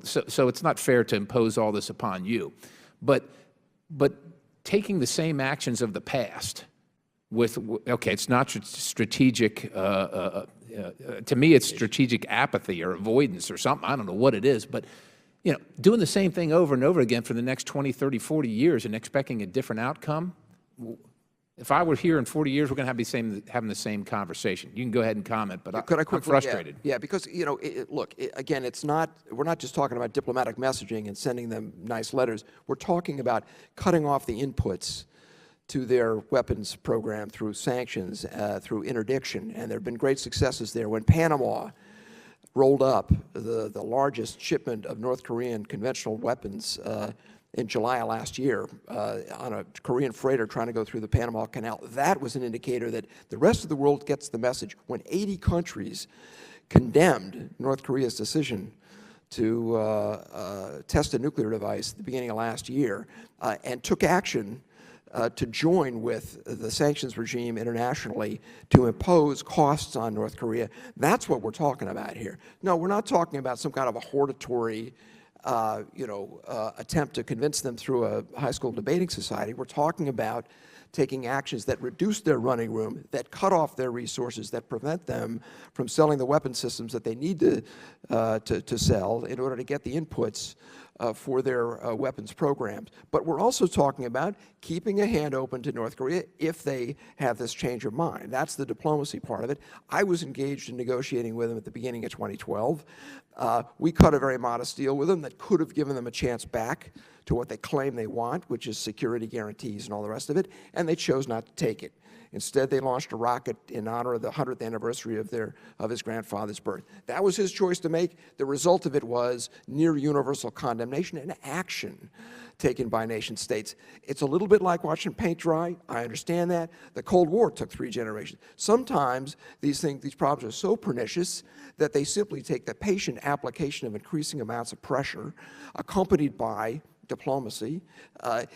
so it's not fair to impose all this upon you. But taking the same actions of the past okay, it's not strategic, to me it's strategic apathy or avoidance or something, I don't know what it is, but doing the same thing over and over again for the next 20, 30, 40 years and expecting a different outcome, If I were here in 40 years, we're going to have having the same conversation. You can go ahead and comment, but Could I I'm quickly, frustrated. Yeah, because, you know, look, again, we're not just talking about diplomatic messaging and sending them nice letters. We're talking about cutting off the inputs to their weapons program through sanctions, through interdiction, and there have been great successes there. When Panama rolled up the largest shipment of North Korean conventional weapons in July of last year on a Korean freighter trying to go through the Panama Canal, that was an indicator that the rest of the world gets the message. When 80 countries condemned North Korea's decision to test a nuclear device at the beginning of last year and took action to join with the sanctions regime internationally to impose costs on North Korea, that's what we're talking about here. No, we're not talking about some kind of a hortatory attempt to convince them through a high school debating society. We're talking about taking actions that reduce their running room, that cut off their resources, that prevent them from selling the weapon systems that they need to sell in order to get the inputs for their weapons programs. But we're also talking about keeping a hand open to North Korea if they have this change of mind. That's the diplomacy part of it. I was engaged in negotiating with them at the beginning of 2012. We cut a very modest deal with them that could have given them a chance back to what they claim they want, which is security guarantees and all the rest of it, and they chose not to take it. Instead, they launched a rocket in honor of the 100th anniversary of his grandfather's birth. That was his choice to make. The result of it was near universal condemnation and action taken by nation states. It's a little bit like watching paint dry. I understand that. The Cold War took 3 generations. Sometimes these problems are so pernicious that they simply take the patient application of increasing amounts of pressure accompanied by diplomacy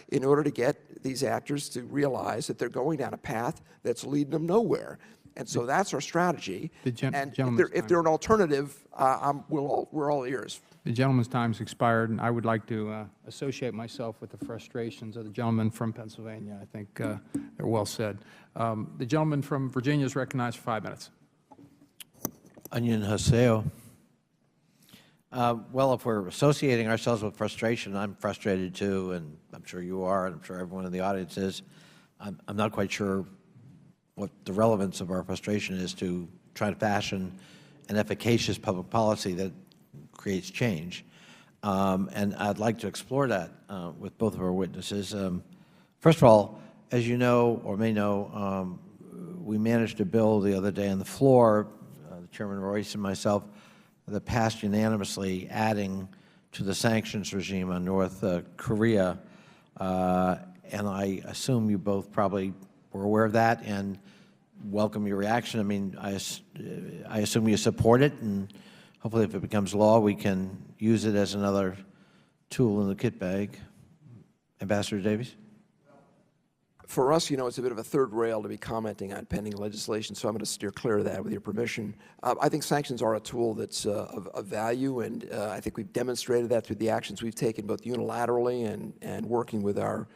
in order to get these actors to realize that they're going down a path that's leading them nowhere. And so that's our strategy. And if they're an alternative, we're all ears. The gentleman's time's expired, and I would like to associate myself with the frustrations of the gentleman from Pennsylvania. I think they're well said. The gentleman from Virginia is recognized for 5 minutes. Annyeonghaseyo. Well, if we're associating ourselves with frustration, I'm frustrated too, and I'm sure you are, and I'm sure everyone in the audience is. I'm not quite sure what the relevance of our frustration is to try to fashion an efficacious public policy that creates change. And I'd like to explore that with both of our witnesses. First of all, as you know or may know, we managed a bill the other day on the floor, Chairman Royce and myself, that passed unanimously, adding to the sanctions regime on North Korea. And I assume you both probably were aware of that and welcome your reaction. I mean, I assume you support it, and hopefully if it becomes law, we can use it as another tool in the kit bag. Ambassador Davies? For us, you know, it's a bit of a third rail to be commenting on pending legislation, so I'm going to steer clear of that with your permission. I think sanctions are a tool that's of value, and I think we've demonstrated that through the actions we've taken both unilaterally and working with our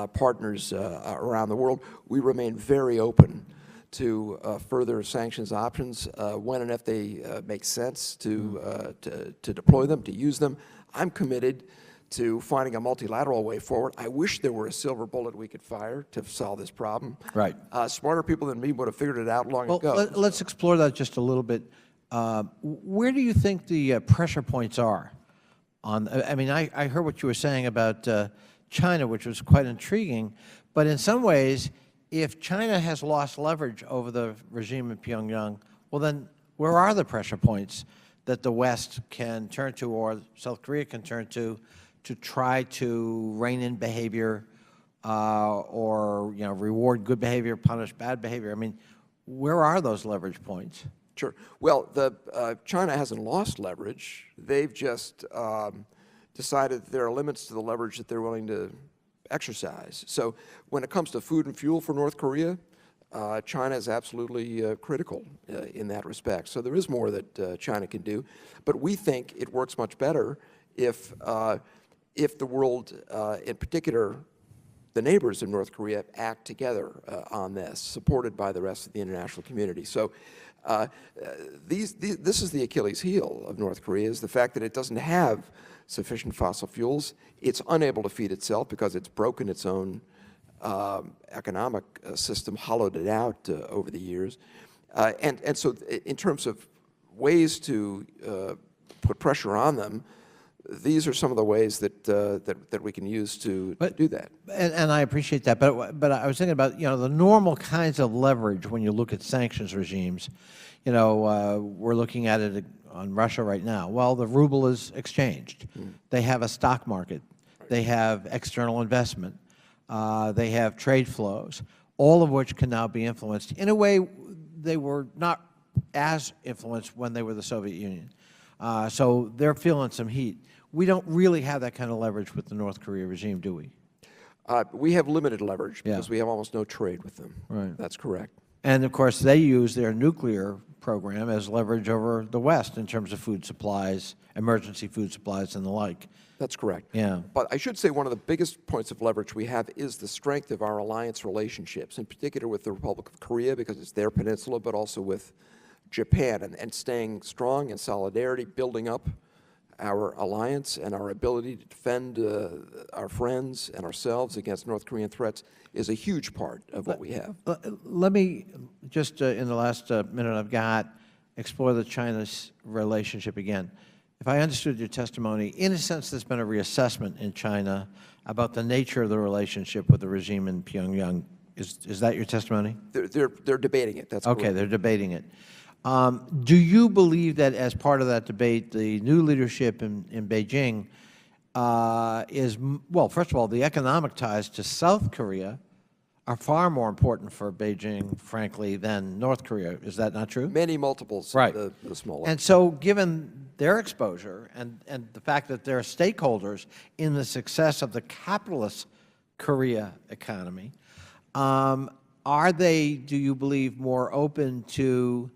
partners around the world. We remain very open to further sanctions options when and if they make sense to deploy them, to use them. I'm committed to finding a multilateral way forward. I wish there were a silver bullet we could fire to solve this problem. Right. Smarter people than me would have figured it out long ago. Let's explore that just a little bit. Where do you think the pressure points are? I mean, I heard what you were saying about China, which was quite intriguing, but in some ways, if China has lost leverage over the regime in Pyongyang, well then, where are the pressure points that the West can turn to, or South Korea can turn to try to rein in behavior or reward good behavior, punish bad behavior? I mean, where are those leverage points? Sure. Well, China hasn't lost leverage. They've just decided that there are limits to the leverage that they're willing to exercise. So when it comes to food and fuel for North Korea, China is absolutely critical in that respect. So there is more that China can do. But we think it works much better if the world, in particular, the neighbors of North Korea, act together on this, supported by the rest of the international community. So this is the Achilles heel of North Korea, is the fact that it doesn't have sufficient fossil fuels. It's unable to feed itself because it's broken its own economic system hollowed it out over the years. And so in terms of ways to put pressure on them, these are some of the ways that we can use to do that. And I appreciate that, but I was thinking about, the normal kinds of leverage when you look at sanctions regimes. We're looking at it on Russia right now. Well, the ruble is exchanged. They have a stock market. They have external investment. They have trade flows, all of which can now be influenced in a way they were not as influenced when they were the Soviet Union. So they're feeling some heat. We don't really have that kind of leverage with the North Korea regime, do we? We have limited leverage because Yeah. we have almost no trade with them. Right. That's correct. And of course, they use their nuclear program as leverage over the West in terms of food supplies, emergency food supplies, and the like. That's correct. Yeah. But I should say one of the biggest points of leverage we have is the strength of our alliance relationships, in particular with the Republic of Korea, because it's their peninsula, but also with Japan, and staying strong in solidarity, building up our alliance and our ability to defend our friends and ourselves against North Korean threats is a huge part of what we have. Let me just, in the last minute I've got, explore the China's relationship again. If I understood your testimony, in a sense there's been a reassessment in China about the nature of the relationship with the regime in Pyongyang. Is that your testimony? They're debating it. That's Okay, correct. they're debating it. Do you believe that as part of that debate, the new leadership in Beijing is, well, first of all, the economic ties to South Korea are far more important for Beijing, frankly, than North Korea. Is that not true? Many multiples Right. of the smaller. And so given their exposure and the fact that they're stakeholders in the success of the capitalist Korea economy, are they, do you believe, more open to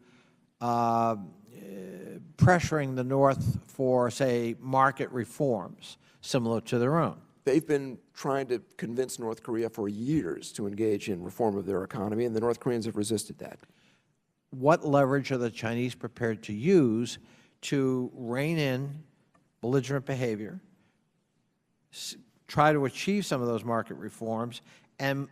pressuring the North for, say, market reforms similar to their own? They've been trying to convince North Korea for years to engage in reform of their economy, and the North Koreans have resisted that. What leverage are the Chinese prepared to use to rein in belligerent behavior, try to achieve some of those market reforms, and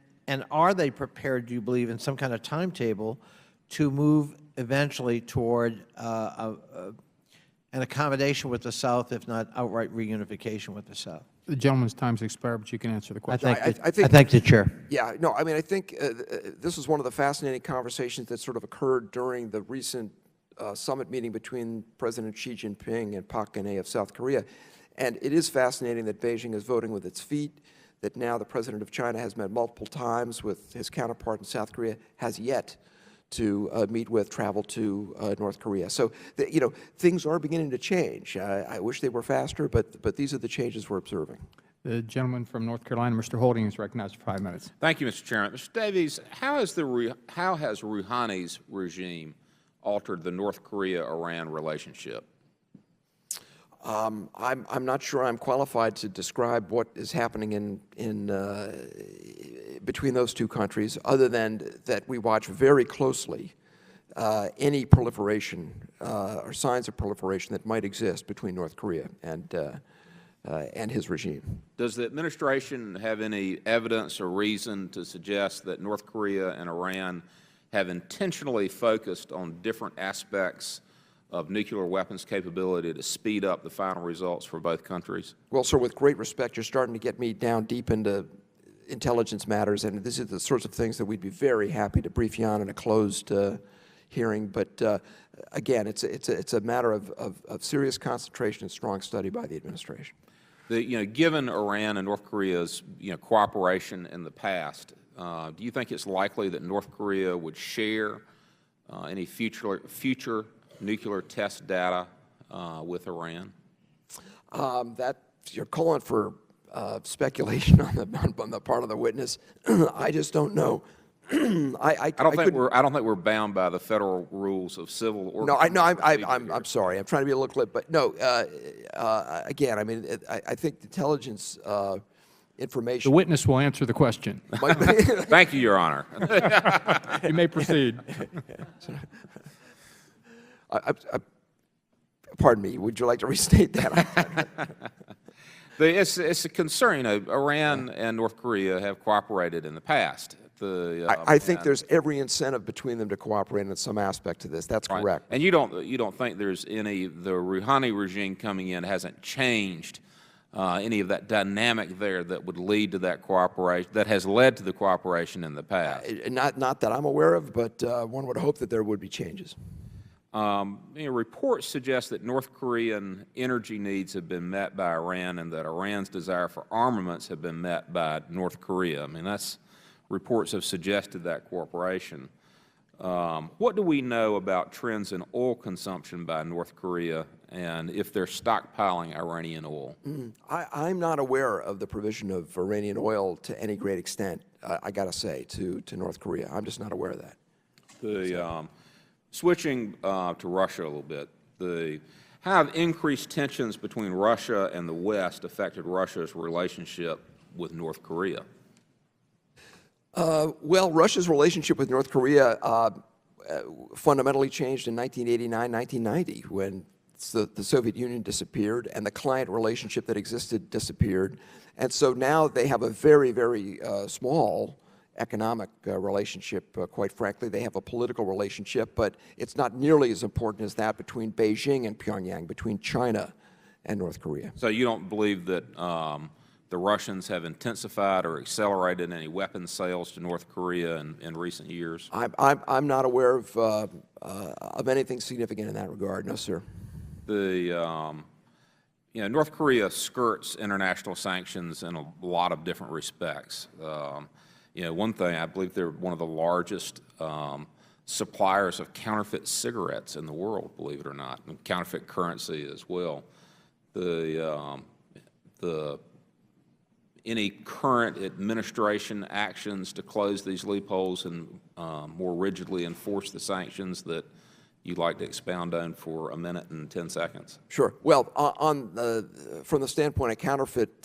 are they prepared, do you believe, in some kind of timetable to move eventually toward an accommodation with the South, if not outright reunification with the South? The gentleman's time's expired, but you can answer the question. I think- I thank the Chair. Yeah, no, I mean, I think this was one of the fascinating conversations that sort of occurred during the recent summit meeting between President Xi Jinping and Park Geun-hye of South Korea. And it is fascinating that Beijing is voting with its feet, that now the President of China has met multiple times with his counterpart in South Korea, has yet to meet with, travel to North Korea. So, things are beginning to change. I wish they were faster, but these are the changes we're observing. The gentleman from North Carolina, Mr. Holding, is recognized for 5 minutes. Thank you, Mr. Chairman. Mr. Davies, how has Rouhani's regime altered the North Korea-Iran relationship? I'm not sure I'm qualified to describe what is happening in between those two countries, other than that we watch very closely any proliferation or signs of proliferation that might exist between North Korea and his regime. Does the administration have any evidence or reason to suggest that North Korea and Iran have intentionally focused on different aspects of nuclear weapons capability to speed up the final results for both countries? Well, sir, with great respect, you're starting to get me down deep into intelligence matters, and this is the sorts of things that we'd be very happy to brief you on in a closed hearing. But again, it's a matter of serious concentration and strong study by the administration. Given Iran and North Korea's cooperation in the past, do you think it's likely that North Korea would share any future nuclear test data with Iran? That you're calling for speculation on the part of the witness. I just don't know. I don't think we're bound by the federal rules of civil or no. I'm sorry. I'm trying to be a little glib, but no. Again, I mean, I think the intelligence information. The witness will answer the question. Thank you, Your Honor. You may proceed. Pardon me, would you like to restate that? It's a concern. You know, Iran and North Korea have cooperated in the past. I think there's every incentive between them to cooperate in some aspect to this. That's right. correct. And you don't think there's the Rouhani regime coming in hasn't changed any of that dynamic there that would lead to that cooperation, that has led to the cooperation in the past? Not that I'm aware of, but one would hope that there would be changes. Reports suggest that North Korean energy needs have been met by Iran and that Iran's desire for armaments have been met by North Korea. I mean, reports have suggested that cooperation. What do we know about trends in oil consumption by North Korea and if they're stockpiling Iranian oil? I'm not aware of the provision of Iranian oil to any great extent, I got to say, to North Korea. I'm just not aware of that. Switching to Russia a little bit, how have increased tensions between Russia and the West affected Russia's relationship with North Korea? Well, Russia's relationship with North Korea fundamentally changed in 1989, 1990, when the Soviet Union disappeared and the client relationship that existed disappeared. And so now they have a very, very small economic relationship, quite frankly. They have a political relationship, but it's not nearly as important as that between Beijing and Pyongyang, between China and North Korea. So you don't believe that the Russians have intensified or accelerated any weapons sales to North Korea in recent years? I'm not aware of anything significant in that regard, no, sir. North Korea skirts international sanctions in a lot of different respects. One thing, I believe they're one of the largest suppliers of counterfeit cigarettes in the world, believe it or not, and counterfeit currency as well. Any current administration actions to close these loopholes and more rigidly enforce the sanctions that you'd like to expound on for a minute and 10 seconds? Sure. Well, from the standpoint of counterfeit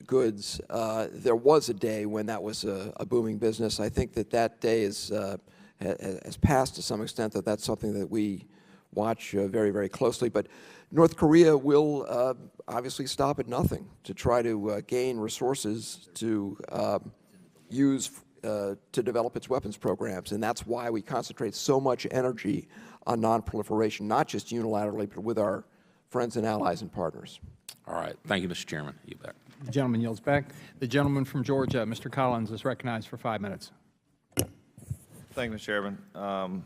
goods, there was a day when that was a booming business. I think that day has passed to some extent, that's something that we watch very, very closely. But North Korea will obviously stop at nothing to try to gain resources to use to develop its weapons programs. And that's why we concentrate so much energy on nonproliferation, not just unilaterally, but with our friends and allies and partners. All right. Thank you, Mr. Chairman. You bet. The gentleman yields back. The gentleman from Georgia, Mr. Collins, is recognized for 5 minutes. Thank you, Mr. Chairman.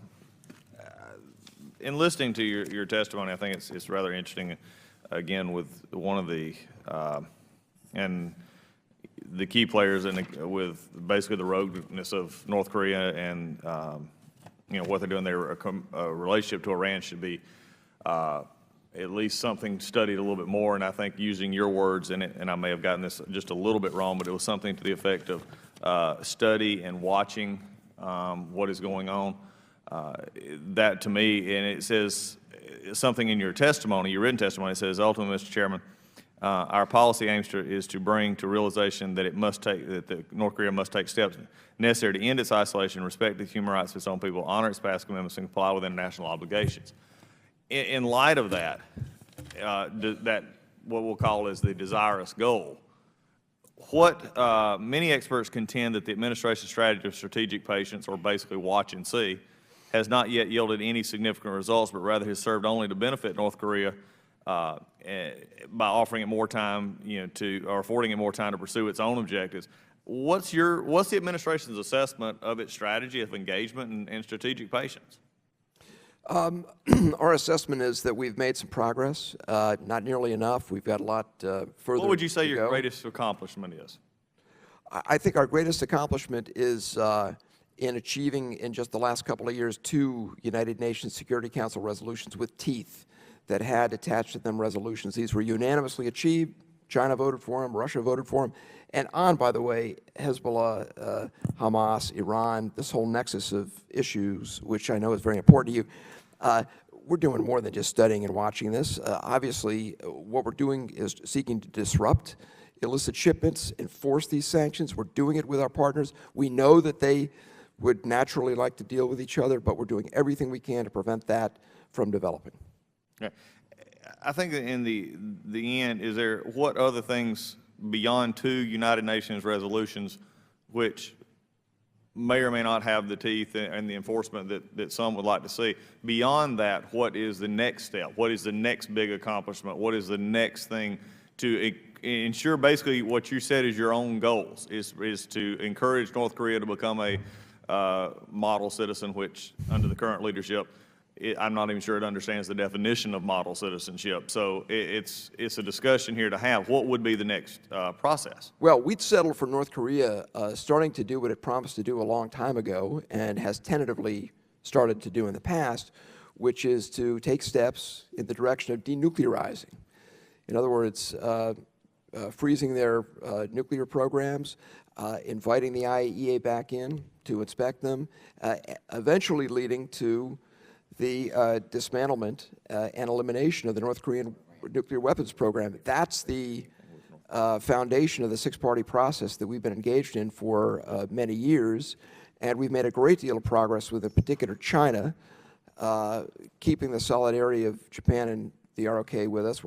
In listening to your testimony, I think it's rather interesting, again, with one of the key players with basically the rogueness of North Korea and what they're doing there. A relationship to Iran should be at least something studied a little bit more. And I think using your words in it, and I may have gotten this just a little bit wrong, but it was something to the effect of study and watching what is going on. That to me, and it says something in your testimony, your written testimony, it says, ultimately, Mr. Chairman, our policy is to bring to realization that North Korea must take steps necessary to end its isolation, respect the human rights of its own people, honor its past commitments, and comply with international obligations. In light of that, what we'll call is the desirous goal, many experts contend that the administration's strategy of strategic patience, or basically watch and see, has not yet yielded any significant results, but rather has served only to benefit North Korea by offering it more time, or affording it more time to pursue its own objectives. What's the administration's assessment of its strategy of engagement and strategic patience? Our assessment is that we've made some progress, not nearly enough. We've got a lot further to go. What would you say your greatest accomplishment is? I think our greatest accomplishment is in achieving, in just the last couple of years, 2 United Nations Security Council resolutions with teeth that had attached to them resolutions. These were unanimously achieved. China voted for them, Russia voted for them, and on, by the way, Hezbollah, Hamas, Iran, this whole nexus of issues, which I know is very important to you. We're doing more than just studying and watching this. Obviously, what we're doing is seeking to disrupt illicit shipments, enforce these sanctions. We're doing it with our partners. We know that they would naturally like to deal with each other, but we're doing everything we can to prevent that from developing. Okay. I think that in the end, what other things beyond 2 United Nations resolutions, which may or may not have the teeth and the enforcement that some would like to see. Beyond that, what is the next step? What is the next big accomplishment? What is the next thing to ensure basically what you said is your own goals, is to encourage North Korea to become a model citizen, which under the current leadership, I'm not even sure it understands the definition of model citizenship. So it's a discussion here to have. What would be the next process? Well, we'd settled for North Korea starting to do what it promised to do a long time ago and has tentatively started to do in the past, which is to take steps in the direction of denuclearizing. In other words, freezing their nuclear programs, inviting the IAEA back in to inspect them, eventually leading to the dismantlement and elimination of the North Korean nuclear weapons program. That's the foundation of the 6-party process that we've been engaged in for many years, and we've made a great deal of progress with, in particular, China, keeping the solidarity of Japan and the ROK with us.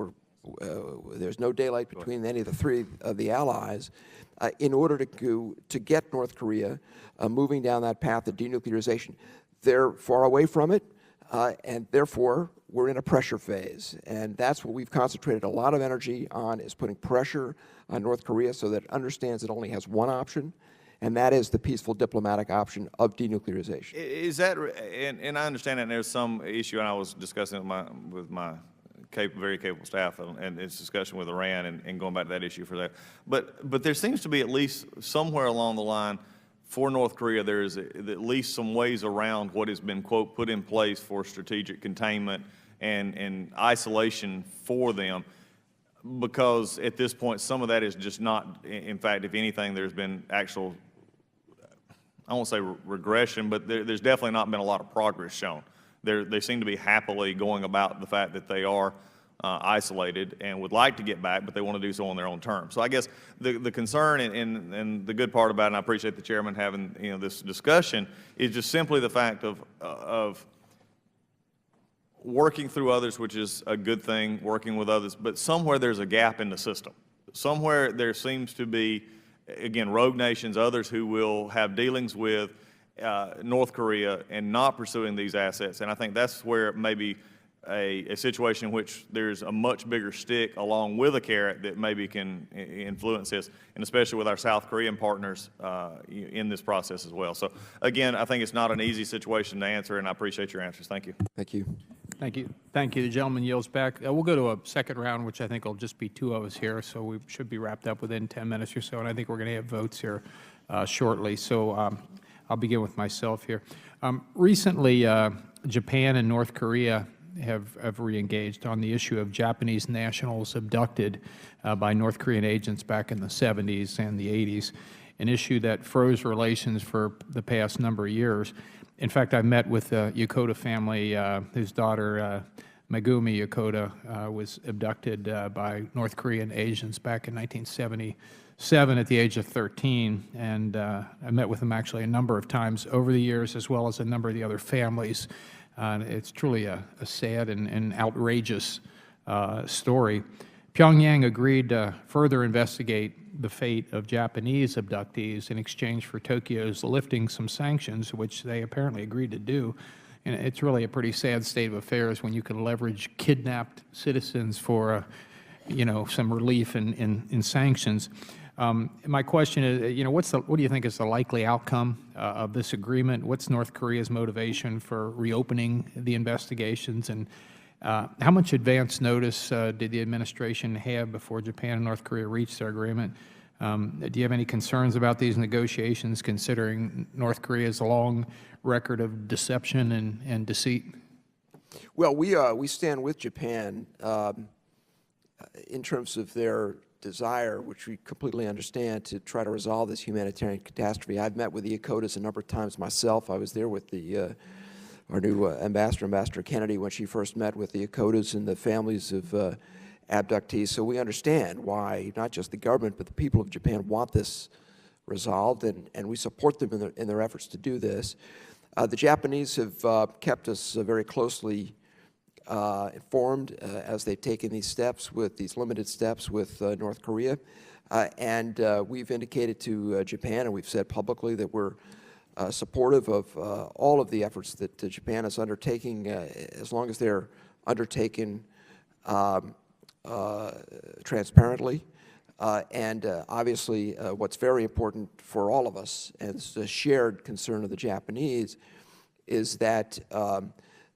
There's no daylight between any of the 3 of the allies, in order to get North Korea moving down that path of denuclearization. They're far away from it. And therefore, we're in a pressure phase. And that's what we've concentrated a lot of energy on, is putting pressure on North Korea so that it understands it only has one option, and that is the peaceful diplomatic option of denuclearization. Is that, and I understand that there's some issue, and I was discussing with my very capable staff and its discussion with Iran and going back to that issue for that. But there seems to be, at least somewhere along the line, for North Korea, there is at least some ways around what has been, quote, put in place for strategic containment and isolation for them, because at this point, some of that is just not, in fact, if anything, there's been actual, I won't say regression, but there's definitely not been a lot of progress shown. They seem to be happily going about the fact that they are isolated and would like to get back, but they want to do so on their own terms. So I guess the concern and the good part about it, and I appreciate the chairman having this discussion, is just simply the fact of working through others, which is a good thing, working with others, but somewhere there's a gap in the system. Somewhere there seems to be, again, rogue nations, others who will have dealings with North Korea and not pursuing these assets. And I think that's where maybe a situation in which there's a much bigger stick along with a carrot that maybe can influence this, and especially with our South Korean partners in this process as well. So again, I think it's not an easy situation to answer, and I appreciate your answers. Thank you. Thank you. Thank you. Thank you. The gentleman yields back. We'll go to a second round, which I think will just be 2 of us here, so we should be wrapped up within 10 minutes or so, and I think we're going to have votes here shortly. So I'll begin with myself here. Recently, Japan and North Korea have re-engaged on the issue of Japanese nationals abducted by North Korean agents back in the 70s and the 80s, an issue that froze relations for the past number of years. In fact, I met with the Yokota family, whose daughter, Megumi Yokota, was abducted by North Korean agents back in 1977 at the age of 13, and I met with them actually a number of times over the years, as well as a number of the other families. It's truly a sad and outrageous story. Pyongyang agreed to further investigate the fate of Japanese abductees in exchange for Tokyo's lifting some sanctions, which they apparently agreed to do. And it's really a pretty sad state of affairs when you can leverage kidnapped citizens for, some relief in sanctions. My question is, what do you think is the likely outcome of this agreement? What's North Korea's motivation for reopening the investigations? And how much advance notice did the administration have before Japan and North Korea reached their agreement? Do you have any concerns about these negotiations, considering North Korea's long record of deception and deceit? Well, we stand with Japan in terms of their desire, which we completely understand, to try to resolve this humanitarian catastrophe. I've met with the Yokotas a number of times myself. I was there with our new Ambassador Kennedy, when she first met with the Yokotas and the families of abductees. So we understand why not just the government, but the people of Japan want this resolved, and we support them in their efforts to do this. The Japanese have kept us very closely informed as they've taken these steps, with these limited steps with North Korea. And we've indicated to Japan, and we've said publicly, that we're supportive of all of the efforts that Japan is undertaking, as long as they're undertaken transparently. And obviously, what's very important for all of us, and it's a shared concern of the Japanese, is that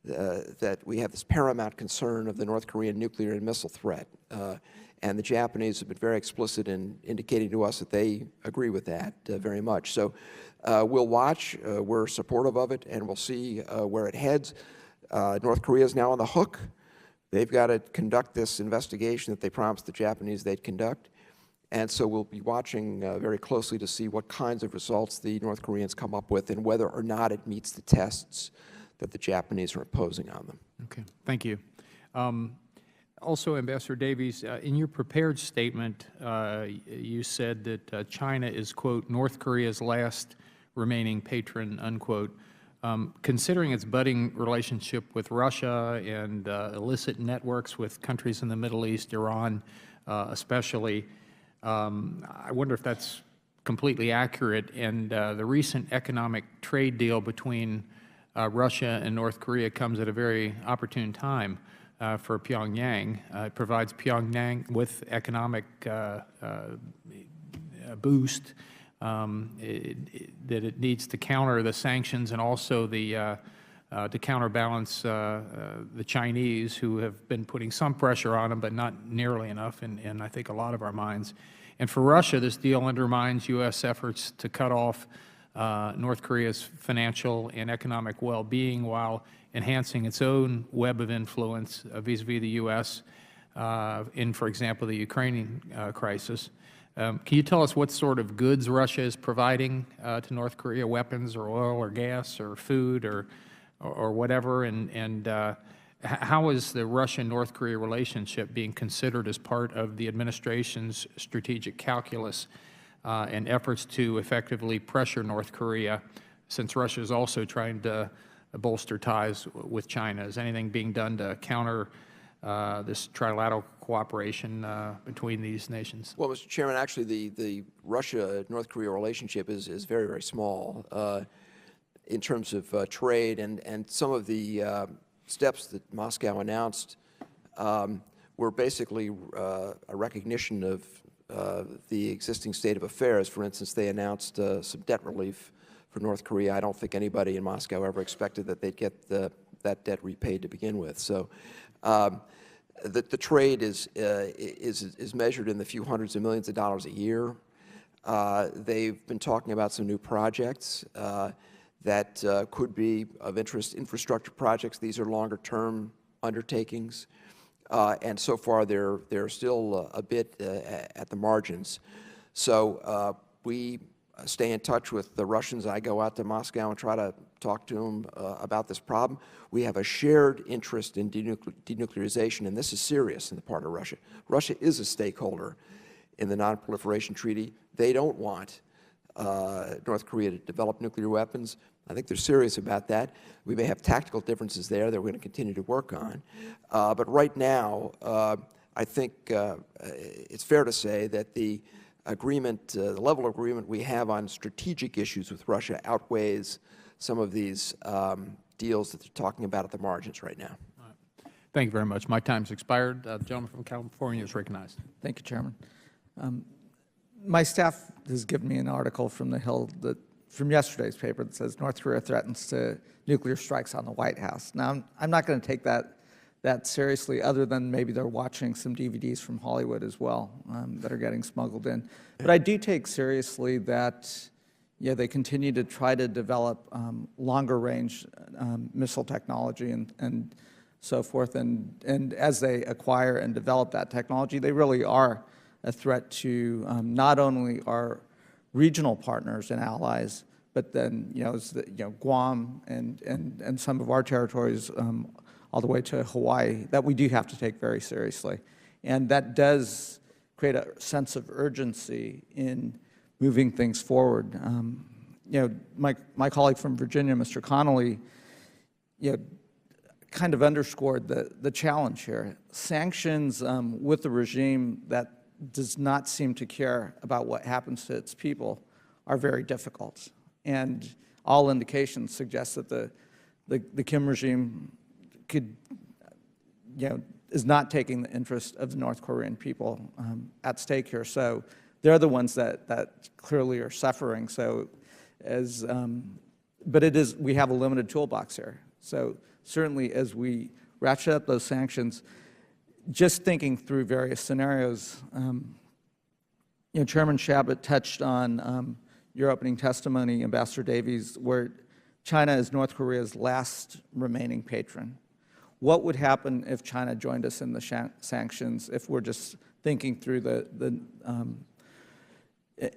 that we have this paramount concern of the North Korean nuclear and missile threat. And the Japanese have been very explicit in indicating to us that they agree with that very much. So we'll watch. We're supportive of it, and we'll see where it heads. North Korea is now on the hook. They've got to conduct this investigation that they promised the Japanese they'd conduct. And so we'll be watching very closely to see what kinds of results the North Koreans come up with and whether or not it meets the tests that the Japanese are imposing on them. Okay, thank you. Also, Ambassador Davies, in your prepared statement, you said that China is, quote, North Korea's last remaining patron, unquote. Considering its budding relationship with Russia and illicit networks with countries in the Middle East, Iran especially, I wonder if that's completely accurate. And the recent economic trade deal between Russia and North Korea comes at a very opportune time for Pyongyang. It provides Pyongyang with economic boost that it needs to counter the sanctions, and also the to counterbalance the Chinese, who have been putting some pressure on them, but not nearly enough in I think a lot of our minds. And for Russia, this deal undermines U.S. efforts to cut off North Korea's financial and economic well-being while enhancing its own web of influence vis-a-vis the U.S. In, for example, the Ukrainian crisis. Can you tell us what sort of goods Russia is providing to North Korea, weapons or oil or gas or food or whatever, and how is the Russia-North Korea relationship being considered as part of the administration's strategic calculus and efforts to effectively pressure North Korea, since Russia is also trying to bolster ties with China? Is anything being done to counter this trilateral cooperation between these nations? Well, Mr. Chairman, actually the Russia-North Korea relationship is very, very small in terms of trade, and some of the steps that Moscow announced were basically a recognition of the existing state of affairs. For instance, they announced some debt relief for North Korea. I don't think anybody in Moscow ever expected that they'd get that debt repaid to begin with. So the trade is measured in the few hundreds of millions of dollars a year. They've been talking about some new projects that could be of interest, infrastructure projects. These are longer-term undertakings, and so far they're still a bit at the margins. So we stay in touch with the Russians. I go out to Moscow and try to talk to them about this problem. We have a shared interest in denuclearization, and this is serious on the part of Russia. Russia is a stakeholder in the Non-Proliferation Treaty. They don't want North Korea to develop nuclear weapons. I think they're serious about that. We may have tactical differences there that we're going to continue to work on. But right now, I think it's fair to say that the agreement, the level of agreement we have on strategic issues with Russia outweighs some of these deals that they're talking about at the margins right now. Thank you very much. My time's expired. The gentleman from California is recognized. Thank you, Chairman. My staff has given me an article from the Hill from yesterday's paper that says North Korea threatens to nuclear strikes on the White House. Now, I'm not going to take that seriously, other than maybe they're watching some DVDs from Hollywood as well that are getting smuggled in. But I do take seriously that they continue to try to develop longer-range missile technology and so forth. And as they acquire and develop that technology, they really are a threat to not only our regional partners and allies, but then Guam and some of our territories all the way to Hawaii, that we do have to take very seriously. And that does create a sense of urgency in moving things forward. My colleague from Virginia, Mr. Connolly, kind of underscored the challenge here. Sanctions with a regime that does not seem to care about what happens to its people are very difficult. And all indications suggest that the Kim regime could, is not taking the interest of the North Korean people at stake here. So they're the ones that clearly are suffering. So but we have a limited toolbox here. So certainly as we ratchet up those sanctions, just thinking through various scenarios, Chairman Chabot touched on your opening testimony, Ambassador Davies, where China is North Korea's last remaining patron. What would happen if China joined us in the sanctions, if we're just thinking through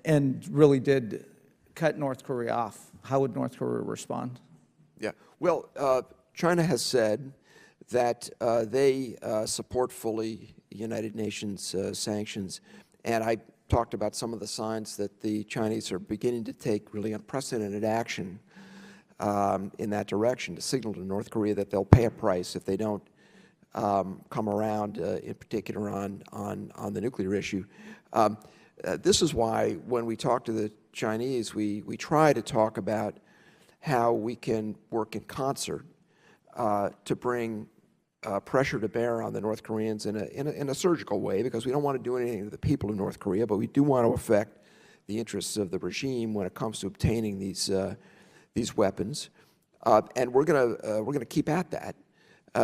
and really did cut North Korea off? How would North Korea respond? Yeah, well, China has said that they support fully United Nations sanctions, and I talked about some of the signs that the Chinese are beginning to take really unprecedented action in that direction to signal to North Korea that they'll pay a price if they don't come around, in particular on the nuclear issue. This is why when we talk to the Chinese, we try to talk about how we can work in concert to bring pressure to bear on the North Koreans in a surgical way, because we don't want to do anything to the people of North Korea, but we do want to affect the interests of the regime when it comes to obtaining these weapons, and we're going to keep at that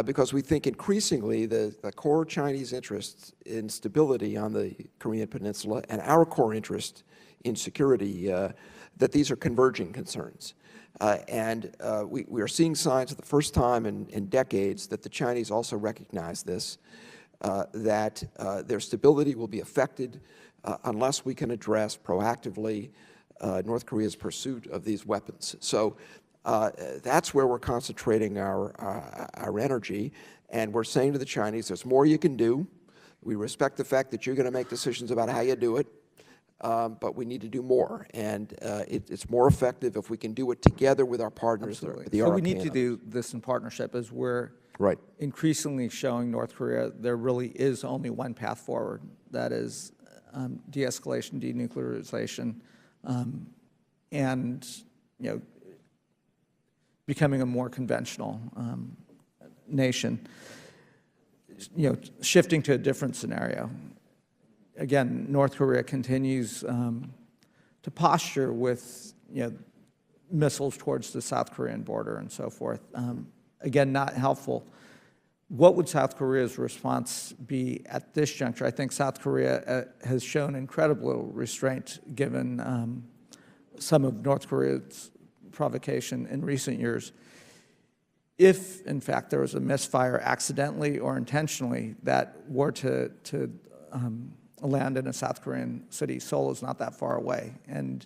because we think increasingly the core Chinese interest in stability on the Korean Peninsula and our core interest in security, that these are converging concerns. We are seeing signs for the first time in decades that the Chinese also recognize this, that their stability will be affected unless we can address proactively North Korea's pursuit of these weapons. So that's where we're concentrating our energy, and we're saying to the Chinese, there's more you can do. We respect the fact that you're going to make decisions about how you do it, but we need to do more, and it's more effective if we can do it together with our partners. So we need to do this in partnership, as we're increasingly showing North Korea there really is only one path forward. That is de-escalation, denuclearization, and becoming a more conventional nation. Shifting to a different scenario. Again, North Korea continues to posture with missiles towards the South Korean border and so forth. Again, not helpful. What would South Korea's response be at this juncture? I think South Korea has shown incredible restraint given some of North Korea's provocation in recent years. If, in fact, there was a misfire accidentally or intentionally that were to land in a South Korean city, Seoul is not that far away. And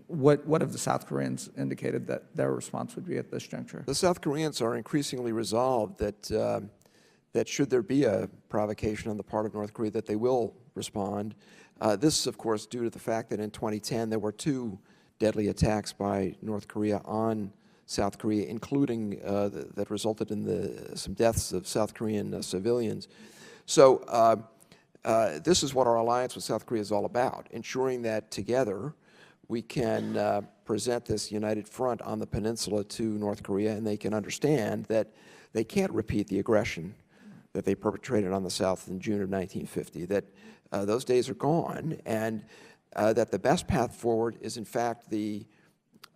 what have the South Koreans indicated that their response would be at this juncture? The South Koreans are increasingly resolved that should there be a provocation on the part of North Korea, that they will respond. This is, of course, due to the fact that in 2010 there were 2 deadly attacks by North Korea on South Korea, including that resulted in some deaths of South Korean civilians. So this is what our alliance with South Korea is all about, ensuring that together we can present this united front on the peninsula to North Korea, and they can understand that they can't repeat the aggression that they perpetrated on the South in June of 1950, that those days are gone, and that the best path forward is, in fact, the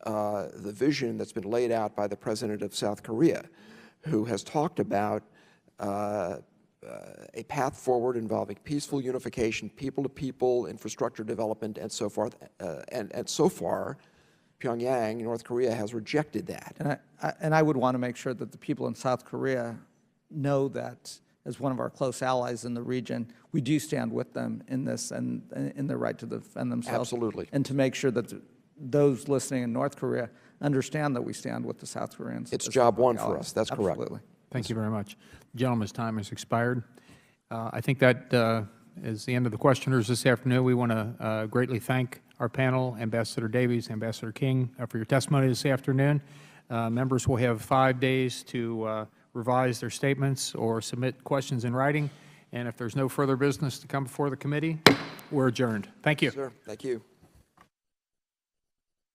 vision that's been laid out by the President of South Korea, who has talked about a path forward involving peaceful unification, people-to-people infrastructure development, and so forth. And so far, Pyongyang, North Korea, has rejected that. And I would want to make sure that the people in South Korea know that, as one of our close allies in the region, we do stand with them in this and in their right to defend themselves. Absolutely. And to make sure that those listening in North Korea understand that we stand with the South Koreans. It's job one for us. That's correct. Absolutely. Thank you very much. Gentleman's time has expired. I think that is the end of the questioners this afternoon. We want to greatly thank our panel, Ambassador Davies, Ambassador King, for your testimony this afternoon. Members will have 5 days to revise their statements or submit questions in writing. And if there's no further business to come before the committee, we're adjourned. Thank you. Sir, thank you.